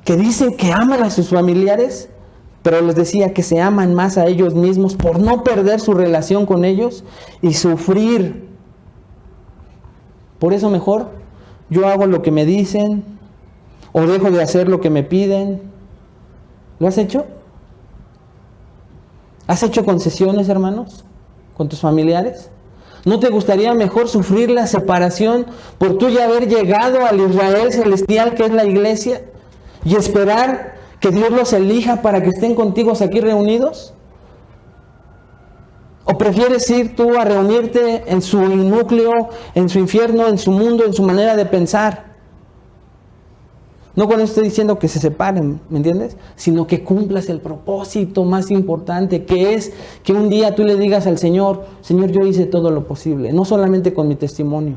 dicen que aman a sus familiares, pero les decía que se aman más a ellos mismos por no perder su relación con ellos y sufrir Por eso mejor yo hago lo que me dicen o dejo de hacer lo que me piden. ¿Lo has hecho? ¿Has hecho concesiones, hermanos, con tus familiares? ¿No te gustaría mejor sufrir la separación por tú ya haber llegado al Israel celestial que es la iglesia y esperar que Dios los elija para que estén contigo aquí reunidos? ¿O prefieres ir tú a reunirte en su núcleo, en su infierno, en su mundo, en su manera de pensar? No con esto estoy diciendo que se separen, ¿me entiendes? Sino que cumplas el propósito más importante, que es que un día tú le digas al Señor, Señor, yo hice todo lo posible, no solamente con mi testimonio,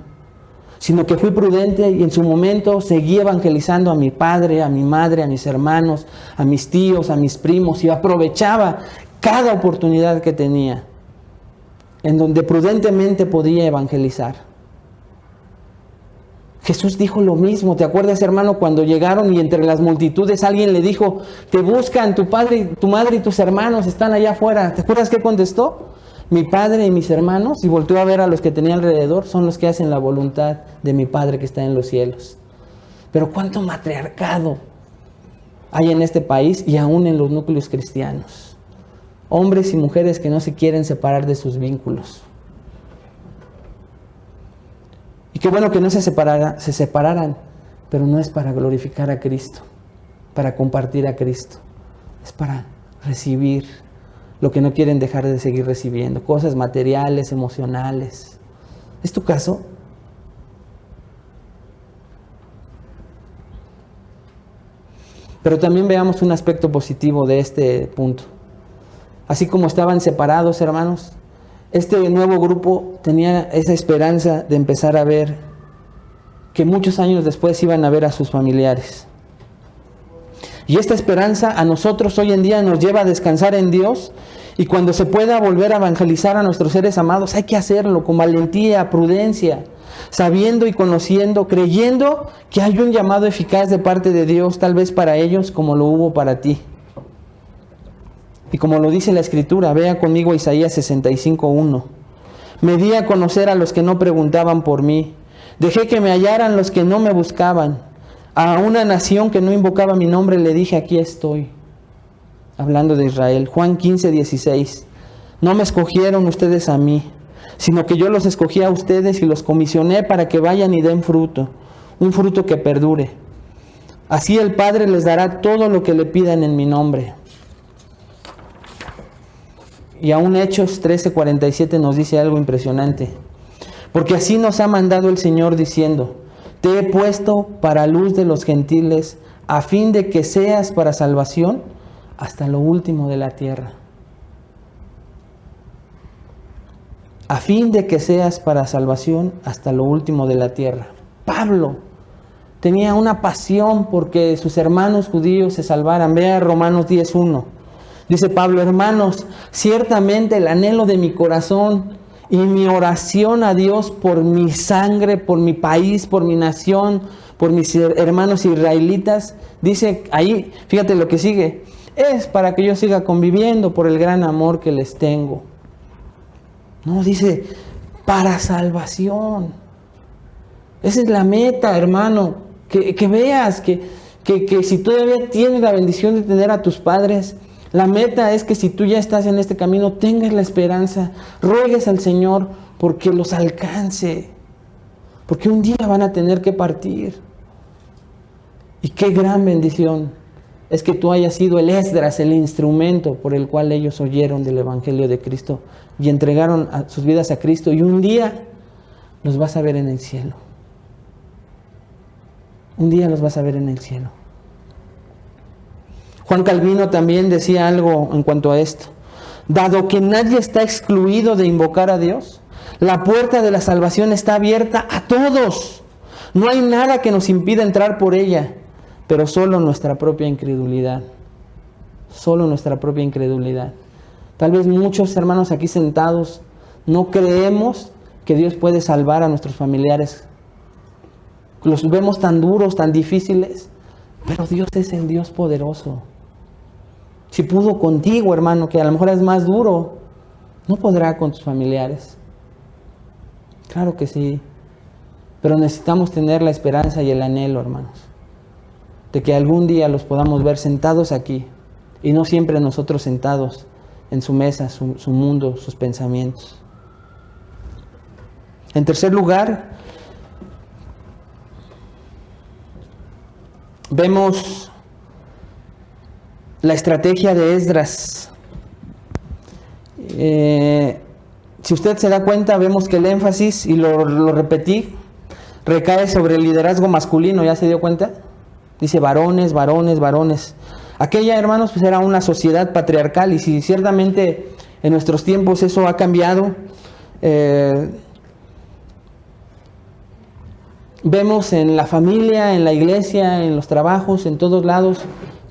sino que fui prudente y en su momento seguí evangelizando a mi padre, a mi madre, a mis hermanos, a mis tíos, a mis primos, y aprovechaba cada oportunidad que tenía, en donde prudentemente podía evangelizar. Jesús dijo lo mismo. ¿Te acuerdas, hermano, cuando llegaron y entre las multitudes alguien le dijo, te buscan, tu padre, tu madre y tus hermanos están allá afuera? ¿Te acuerdas qué contestó? Mi padre y mis hermanos, y volteó a ver a los que tenía alrededor, son los que hacen la voluntad de mi Padre que está en los cielos. Pero cuánto matriarcado hay en este país y aún en los núcleos cristianos. Hombres y mujeres que no se quieren separar de sus vínculos. Y qué bueno que no se separaran, pero no es para glorificar a Cristo, para compartir a Cristo. Es para recibir lo que no quieren dejar de seguir recibiendo, cosas materiales, emocionales. ¿Es tu caso? Pero también veamos un aspecto positivo de este punto. Así como estaban separados, hermanos, este nuevo grupo tenía esa esperanza de empezar a ver que muchos años después iban a ver a sus familiares. Y esta esperanza a nosotros hoy en día nos lleva a descansar en Dios, y cuando se pueda volver a evangelizar a nuestros seres amados, hay que hacerlo con valentía, prudencia, sabiendo y conociendo, creyendo que hay un llamado eficaz de parte de Dios, tal vez para ellos como lo hubo para ti. Y como lo dice la Escritura, vea conmigo Isaías 65:1. Me di a conocer a los que no preguntaban por mí. Dejé que me hallaran los que no me buscaban. A una nación que no invocaba mi nombre le dije, aquí estoy. Hablando de Israel. Juan 15:16. No me escogieron ustedes a mí, sino que yo los escogí a ustedes y los comisioné para que vayan y den fruto. Un fruto que perdure. Así el Padre les dará todo lo que le pidan en mi nombre. Y aún Hechos 13:47 nos dice algo impresionante. Porque así nos ha mandado el Señor diciendo, te he puesto para luz de los gentiles, a fin de que seas para salvación hasta lo último de la tierra. A fin de que seas para salvación hasta lo último de la tierra. Pablo tenía una pasión porque sus hermanos judíos se salvaran. Vea Romanos 10:1. Dice Pablo, hermanos, ciertamente el anhelo de mi corazón y mi oración a Dios por mi sangre, por mi país, por mi nación, por mis hermanos israelitas, dice ahí, fíjate lo que sigue, es para que yo siga conviviendo por el gran amor que les tengo. No, dice, para salvación. Esa es la meta, hermano, que veas que si todavía tienes la bendición de tener a tus padres, la meta es que si tú ya estás en este camino, tengas la esperanza, ruegues al Señor porque los alcance, porque un día van a tener que partir. Y qué gran bendición es que tú hayas sido el Esdras, el instrumento por el cual ellos oyeron del Evangelio de Cristo y entregaron sus vidas a Cristo, y un día los vas a ver en el cielo. Un día los vas a ver en el cielo. Juan Calvino también decía algo en cuanto a esto. Dado que nadie está excluido de invocar a Dios, la puerta de la salvación está abierta a todos. No hay nada que nos impida entrar por ella, pero solo nuestra propia incredulidad. Solo nuestra propia incredulidad. Tal vez muchos hermanos aquí sentados no creemos que Dios puede salvar a nuestros familiares. Los vemos tan duros, tan difíciles, pero Dios es el Dios poderoso. Si pudo contigo, hermano, que a lo mejor es más duro, ¿no podrá con tus familiares? Claro que sí. pero necesitamos tener la esperanza y el anhelo, hermanos, de que algún día los podamos ver sentados aquí, y no siempre nosotros sentados en su mesa, su mundo, sus pensamientos. En tercer lugar, vemos la estrategia de Esdras. Si usted se da cuenta, vemos que el énfasis, y lo repetí, recae sobre el liderazgo masculino. ¿Ya se dio cuenta? Dice varones, varones, varones. Aquella, hermanos, pues era una sociedad patriarcal, y si ciertamente en nuestros tiempos eso ha cambiado, vemos en la familia, en la iglesia, en los trabajos, en todos lados,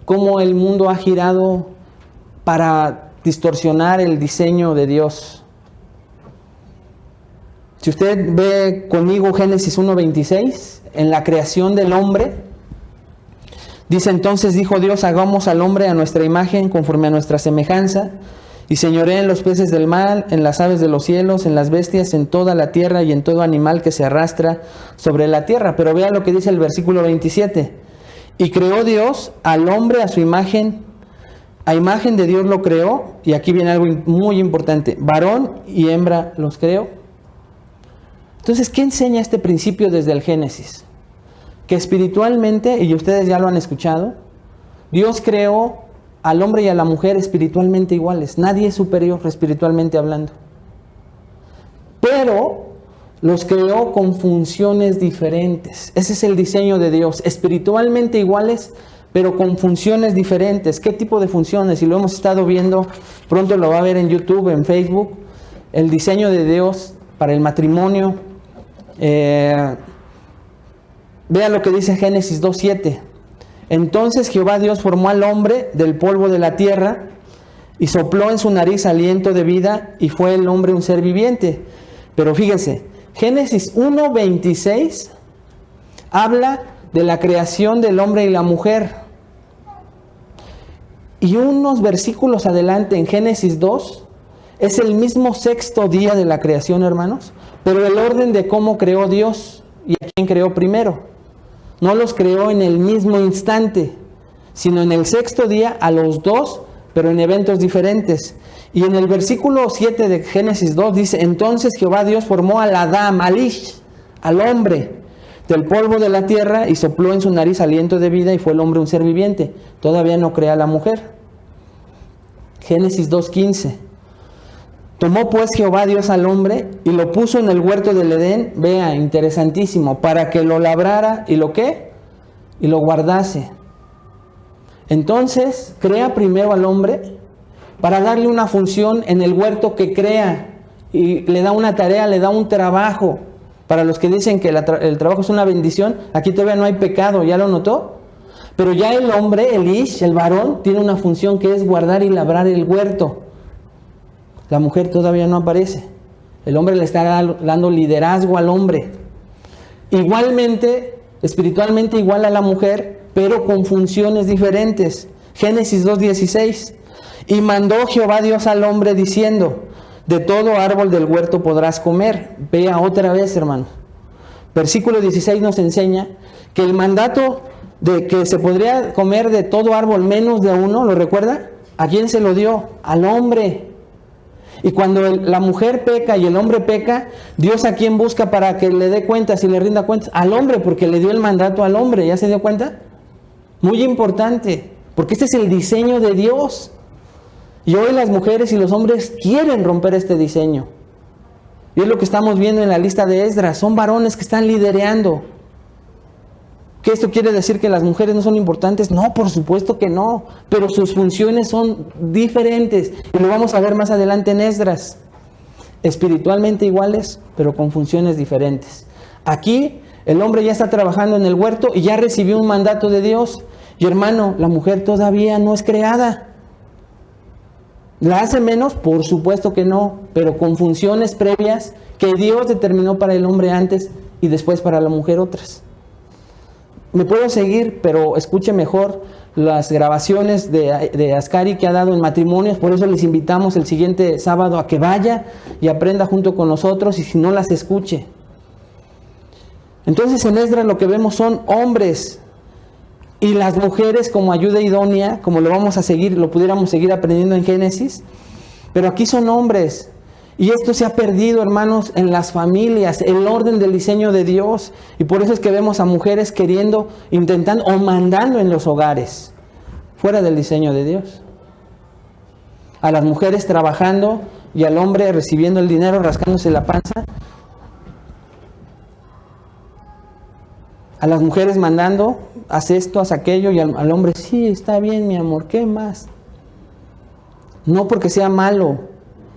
cómo el mundo ha girado para distorsionar el diseño de Dios. Si usted ve conmigo Génesis 1:26, en la creación del hombre, dice: entonces dijo Dios, hagamos al hombre a nuestra imagen, conforme a nuestra semejanza, y señoree en los peces del mar, en las aves de los cielos, en las bestias, en toda la tierra y en todo animal que se arrastra sobre la tierra. Pero vea lo que dice el versículo 27. Y creó Dios al hombre a su imagen, a imagen de Dios lo creó, y aquí viene algo muy importante, varón y hembra los creó. Entonces, ¿qué enseña este principio desde el Génesis? Que espiritualmente, y ustedes ya lo han escuchado, Dios creó al hombre y a la mujer espiritualmente iguales. Nadie es superior espiritualmente hablando. Pero los creó con funciones diferentes. Ese es el diseño de Dios. Espiritualmente iguales, pero con funciones diferentes. ¿Qué tipo de funciones? Y lo hemos estado viendo, pronto lo va a ver en YouTube, en Facebook. El diseño de Dios para el matrimonio. Vea lo que dice Génesis 2:7. Entonces Jehová Dios formó al hombre del polvo de la tierra y sopló en su nariz aliento de vida, y fue el hombre un ser viviente. Pero fíjense, Génesis 1:26 habla de la creación del hombre y la mujer. Y unos versículos adelante, en Génesis 2, es el mismo sexto día de la creación, hermanos, pero el orden de cómo creó Dios y a quién creó primero. No los creó en el mismo instante, sino en el sexto día a los dos, pero en eventos diferentes. Y en el versículo 7 de Génesis 2 dice: entonces Jehová Dios formó al Adam, al Ish, al hombre, del polvo de la tierra, y sopló en su nariz aliento de vida, y fue el hombre un ser viviente. Todavía no crea a la mujer. Génesis 2:15. Tomó pues Jehová Dios al hombre y lo puso en el huerto del Edén, vea, interesantísimo, para que lo labrara y lo ¿qué? Y lo guardase. Entonces, crea primero al hombre para darle una función en el huerto que crea, y le da una tarea, le da un trabajo. Para los que dicen que el trabajo es una bendición, aquí todavía no hay pecado, ¿ya lo notó? Pero ya el hombre, el Ish, el varón, tiene una función que es guardar y labrar el huerto. La mujer todavía no aparece. El hombre le está dando liderazgo al hombre. Igualmente, espiritualmente igual a la mujer, pero con funciones diferentes. Génesis 2:16. Y mandó Jehová Dios al hombre diciendo: de todo árbol del huerto podrás comer. Vea otra vez, hermano. Versículo 16 nos enseña que el mandato de que se podría comer de todo árbol menos de uno, ¿lo recuerda? ¿A quién se lo dio? Al hombre. Y cuando la mujer peca y el hombre peca, Dios a quién busca para que le dé cuentas y le rinda cuentas? Al hombre, porque le dio el mandato al hombre. ¿Ya se dio cuenta? Muy importante, porque este es el diseño de Dios. Y hoy las mujeres y los hombres quieren romper este diseño. Y es lo que estamos viendo en la lista de Esdras. Son varones que están liderando. ¿Que esto quiere decir que las mujeres no son importantes? No, por supuesto que no. Pero sus funciones son diferentes. Y lo vamos a ver más adelante en Esdras. Espiritualmente iguales, pero con funciones diferentes. Aquí el hombre ya está trabajando en el huerto y ya recibió un mandato de Dios. Y hermano, la mujer todavía no es creada. ¿La hace menos? Por supuesto que no. Pero con funciones previas que Dios determinó para el hombre antes y después para la mujer otras. Me puedo seguir, pero escuche mejor las grabaciones de Ascari que ha dado en matrimonios. Por eso les invitamos el siguiente sábado a que vaya y aprenda junto con nosotros, y si no, las escuche. Entonces en Esdras lo que vemos son hombres y las mujeres como ayuda idónea, como lo pudiéramos seguir aprendiendo en Génesis, pero aquí son hombres. Y esto se ha perdido, hermanos, en las familias, el orden del diseño de Dios. Y por eso es que vemos a mujeres queriendo, intentando o mandando en los hogares, fuera del diseño de Dios. A las mujeres trabajando y al hombre recibiendo el dinero, rascándose la panza. A las mujeres mandando, haz esto, haz aquello, y al hombre, sí, está bien, mi amor, ¿qué más? No porque sea malo.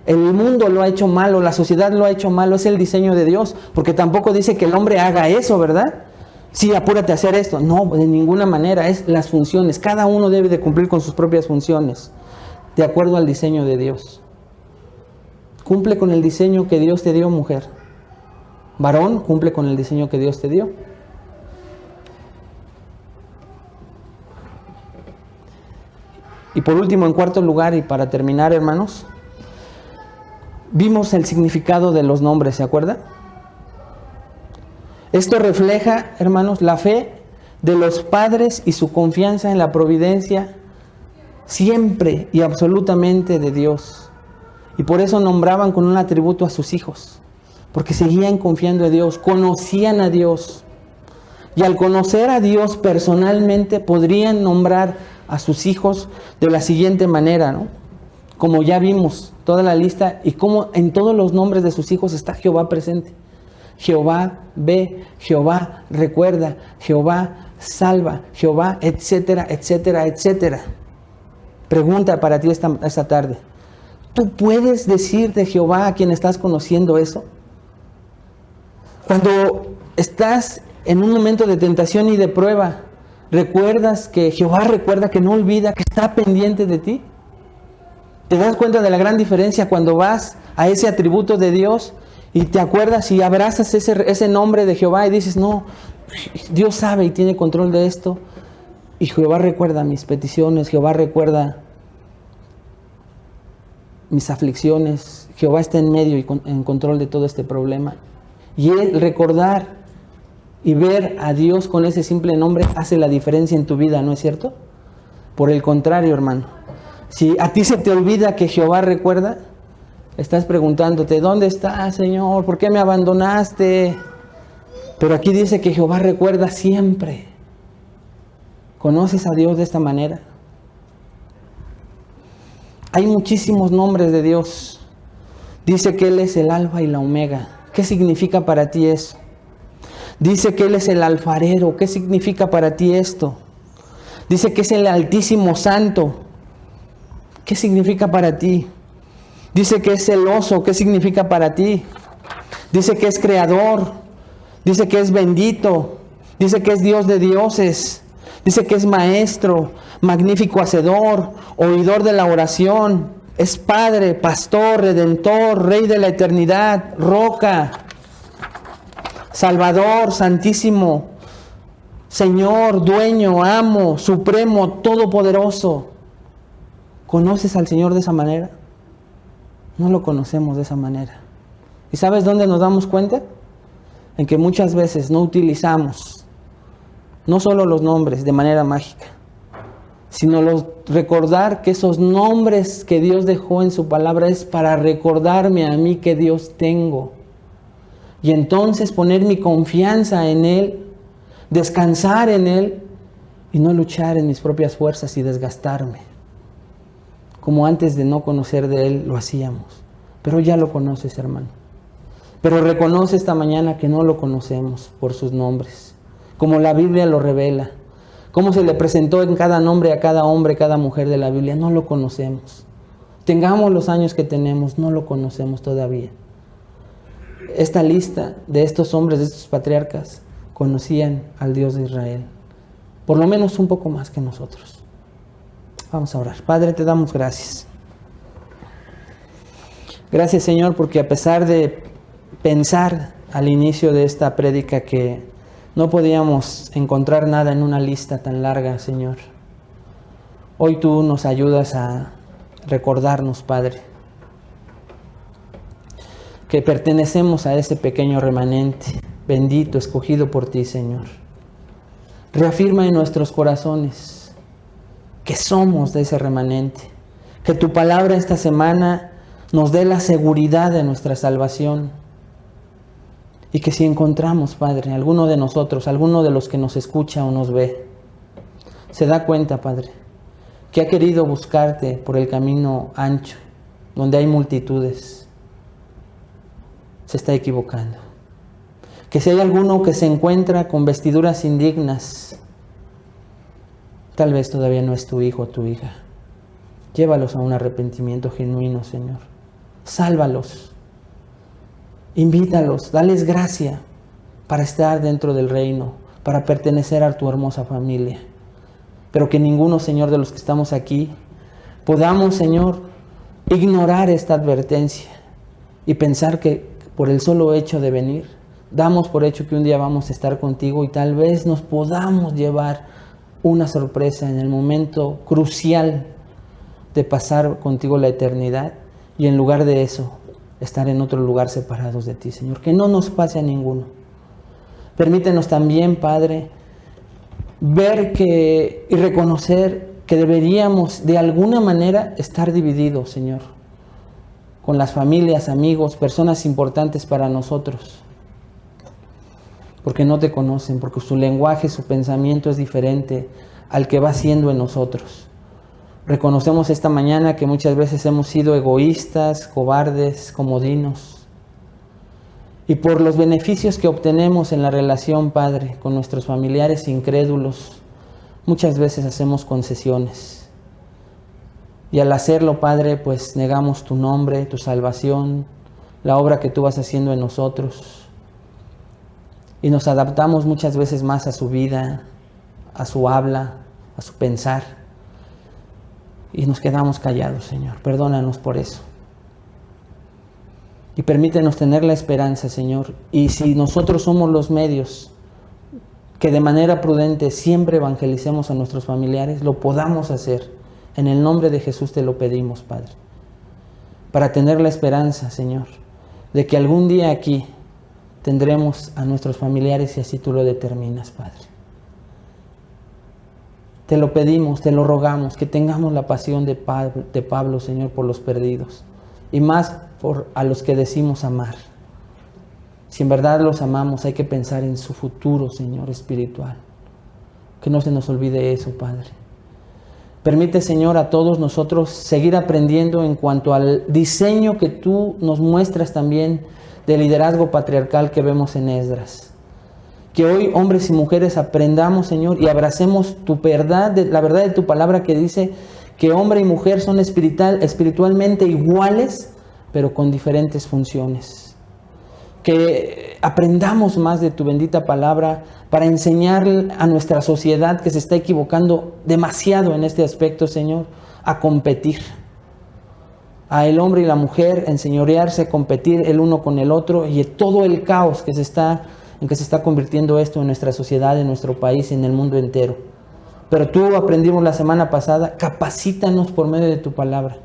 El mundo lo ha hecho malo, la sociedad lo ha hecho malo, es el diseño de Dios, porque tampoco dice que el hombre haga eso, ¿verdad? Sí, apúrate a hacer esto. No, de ninguna manera, es las funciones. Cada uno debe de cumplir con sus propias funciones, de acuerdo al diseño de Dios. Cumple con el diseño que Dios te dio, mujer. Varón, cumple con el diseño que Dios te dio. Y por último, en cuarto lugar, y para terminar, hermanos, vimos el significado de los nombres, ¿se acuerda? Esto refleja, hermanos, la fe de los padres y su confianza en la providencia siempre y absolutamente de Dios. Y por eso nombraban con un atributo a sus hijos, porque seguían confiando en Dios, conocían a Dios. Y al conocer a Dios personalmente, podrían nombrar a sus hijos de la siguiente manera, ¿no? Como ya vimos toda la lista, y como en todos los nombres de sus hijos está Jehová presente. Jehová ve, Jehová recuerda, Jehová salva, Jehová, etcétera, etcétera, etcétera. Pregunta para ti esta tarde. ¿Tú puedes decir de Jehová a quien estás conociendo eso? Cuando estás en un momento de tentación y de prueba, ¿recuerdas que Jehová recuerda, que no olvida, que está pendiente de ti? ¿Te das cuenta de la gran diferencia cuando vas a ese atributo de Dios y te acuerdas y abrazas ese nombre de Jehová y dices, no, Dios sabe y tiene control de esto? Y Jehová recuerda mis peticiones, Jehová recuerda mis aflicciones, Jehová está en medio y en control de todo este problema. Y el recordar y ver a Dios con ese simple nombre hace la diferencia en tu vida, ¿no es cierto? Por el contrario, hermano, si a ti se te olvida que Jehová recuerda, estás preguntándote, ¿dónde estás, Señor? ¿Por qué me abandonaste? Pero aquí dice que Jehová recuerda siempre. ¿Conoces a Dios de esta manera? Hay muchísimos nombres de Dios. Dice que Él es el alfa y la omega. ¿Qué significa para ti eso? Dice que Él es el alfarero. ¿Qué significa para ti esto? Dice que es el Altísimo Santo. ¿Qué significa para ti? Dice que es celoso. ¿Qué significa para ti? Dice que es creador. Dice que es bendito. Dice que es Dios de dioses. Dice que es maestro, magnífico hacedor, oidor de la oración. Es Padre, Pastor, Redentor, Rey de la eternidad, Roca, Salvador, Santísimo, Señor, Dueño, Amo, Supremo, Todopoderoso. ¿Conoces al Señor de esa manera? No lo conocemos de esa manera. ¿Y sabes dónde nos damos cuenta? En que muchas veces no utilizamos no solo los nombres de manera mágica, sino recordar que esos nombres que Dios dejó en su palabra es para recordarme a mí que Dios tengo. Y entonces poner mi confianza en Él, descansar en Él y no luchar en mis propias fuerzas y desgastarme, como antes de no conocer de Él lo hacíamos. Pero ya lo conoces, hermano. Pero reconoce esta mañana que no lo conocemos por sus nombres, como la Biblia lo revela, cómo se le presentó en cada nombre a cada hombre, cada mujer de la Biblia. No lo conocemos. Tengamos los años que tenemos, no lo conocemos todavía. Esta lista de estos hombres, de estos patriarcas, conocían al Dios de Israel, por lo menos un poco más que nosotros. Vamos a orar. Padre, te damos gracias. Gracias, Señor, porque a pesar de pensar al inicio de esta prédica que no podíamos encontrar nada en una lista tan larga, Señor, hoy tú nos ayudas a recordarnos, Padre, que pertenecemos a ese pequeño remanente, bendito, escogido por ti, Señor. Reafirma en nuestros corazones que somos de ese remanente. Que tu palabra esta semana nos dé la seguridad de nuestra salvación. Y que si encontramos, Padre, alguno de nosotros, alguno de los que nos escucha o nos ve, se da cuenta, Padre, que ha querido buscarte por el camino ancho, donde hay multitudes, se está equivocando. Que si hay alguno que se encuentra con vestiduras indignas, tal vez todavía no es tu hijo o tu hija. Llévalos a un arrepentimiento genuino, Señor. Sálvalos. Invítalos, dales gracia para estar dentro del reino, para pertenecer a tu hermosa familia. Pero que ninguno, Señor, de los que estamos aquí, podamos, Señor, ignorar esta advertencia y pensar que por el solo hecho de venir, damos por hecho que un día vamos a estar contigo y tal vez nos podamos llevar una sorpresa en el momento crucial de pasar contigo la eternidad y en lugar de eso, estar en otro lugar separados de ti, Señor. Que no nos pase a ninguno. Permítenos también, Padre, ver y reconocer que deberíamos de alguna manera estar divididos, Señor, con las familias, amigos, personas importantes para nosotros, porque no te conocen, porque su lenguaje, su pensamiento es diferente al que va siendo en nosotros. Reconocemos esta mañana que muchas veces hemos sido egoístas, cobardes, comodinos. Y por los beneficios que obtenemos en la relación, Padre, con nuestros familiares incrédulos, muchas veces hacemos concesiones. Y al hacerlo, Padre, pues negamos tu nombre, tu salvación, la obra que tú vas haciendo en nosotros. Y nos adaptamos muchas veces más a su vida, a su habla, a su pensar. Y nos quedamos callados, Señor. Perdónanos por eso. Y permítenos tener la esperanza, Señor. Y si nosotros somos los medios que de manera prudente siempre evangelicemos a nuestros familiares, lo podamos hacer. En el nombre de Jesús te lo pedimos, Padre. Para tener la esperanza, Señor, de que algún día aquí tendremos a nuestros familiares y así tú lo determinas, Padre. Te lo pedimos, te lo rogamos, que tengamos la pasión de Pablo, Señor, por los perdidos. Y más a los que decimos amar. Si en verdad los amamos, hay que pensar en su futuro, Señor, espiritual. Que no se nos olvide eso, Padre. Permite, Señor, a todos nosotros seguir aprendiendo en cuanto al diseño que tú nos muestras también de liderazgo patriarcal que vemos en Esdras. Que hoy, hombres y mujeres, aprendamos, Señor, y abracemos tu verdad, la verdad de tu palabra que dice que hombre y mujer son espiritualmente iguales, pero con diferentes funciones. Que aprendamos más de tu bendita palabra para enseñar a nuestra sociedad que se está equivocando demasiado en este aspecto, Señor, a competir. A el hombre y la mujer enseñorearse, competir el uno con el otro y todo el caos en que se está convirtiendo esto en nuestra sociedad, en nuestro país, en el mundo entero. Pero tú aprendimos la semana pasada, capacítanos por medio de tu palabra,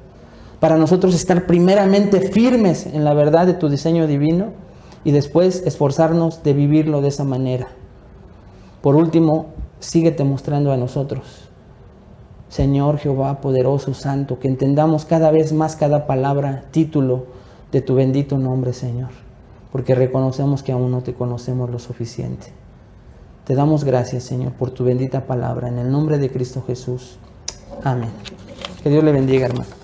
para nosotros estar primeramente firmes en la verdad de tu diseño divino y después esforzarnos de vivirlo de esa manera. Por último, síguete mostrando a nosotros, Señor Jehová poderoso, santo, que entendamos cada vez más cada palabra, título de tu bendito nombre, Señor, porque reconocemos que aún no te conocemos lo suficiente. Te damos gracias, Señor, por tu bendita palabra, en el nombre de Cristo Jesús. Amén. Que Dios le bendiga, hermano.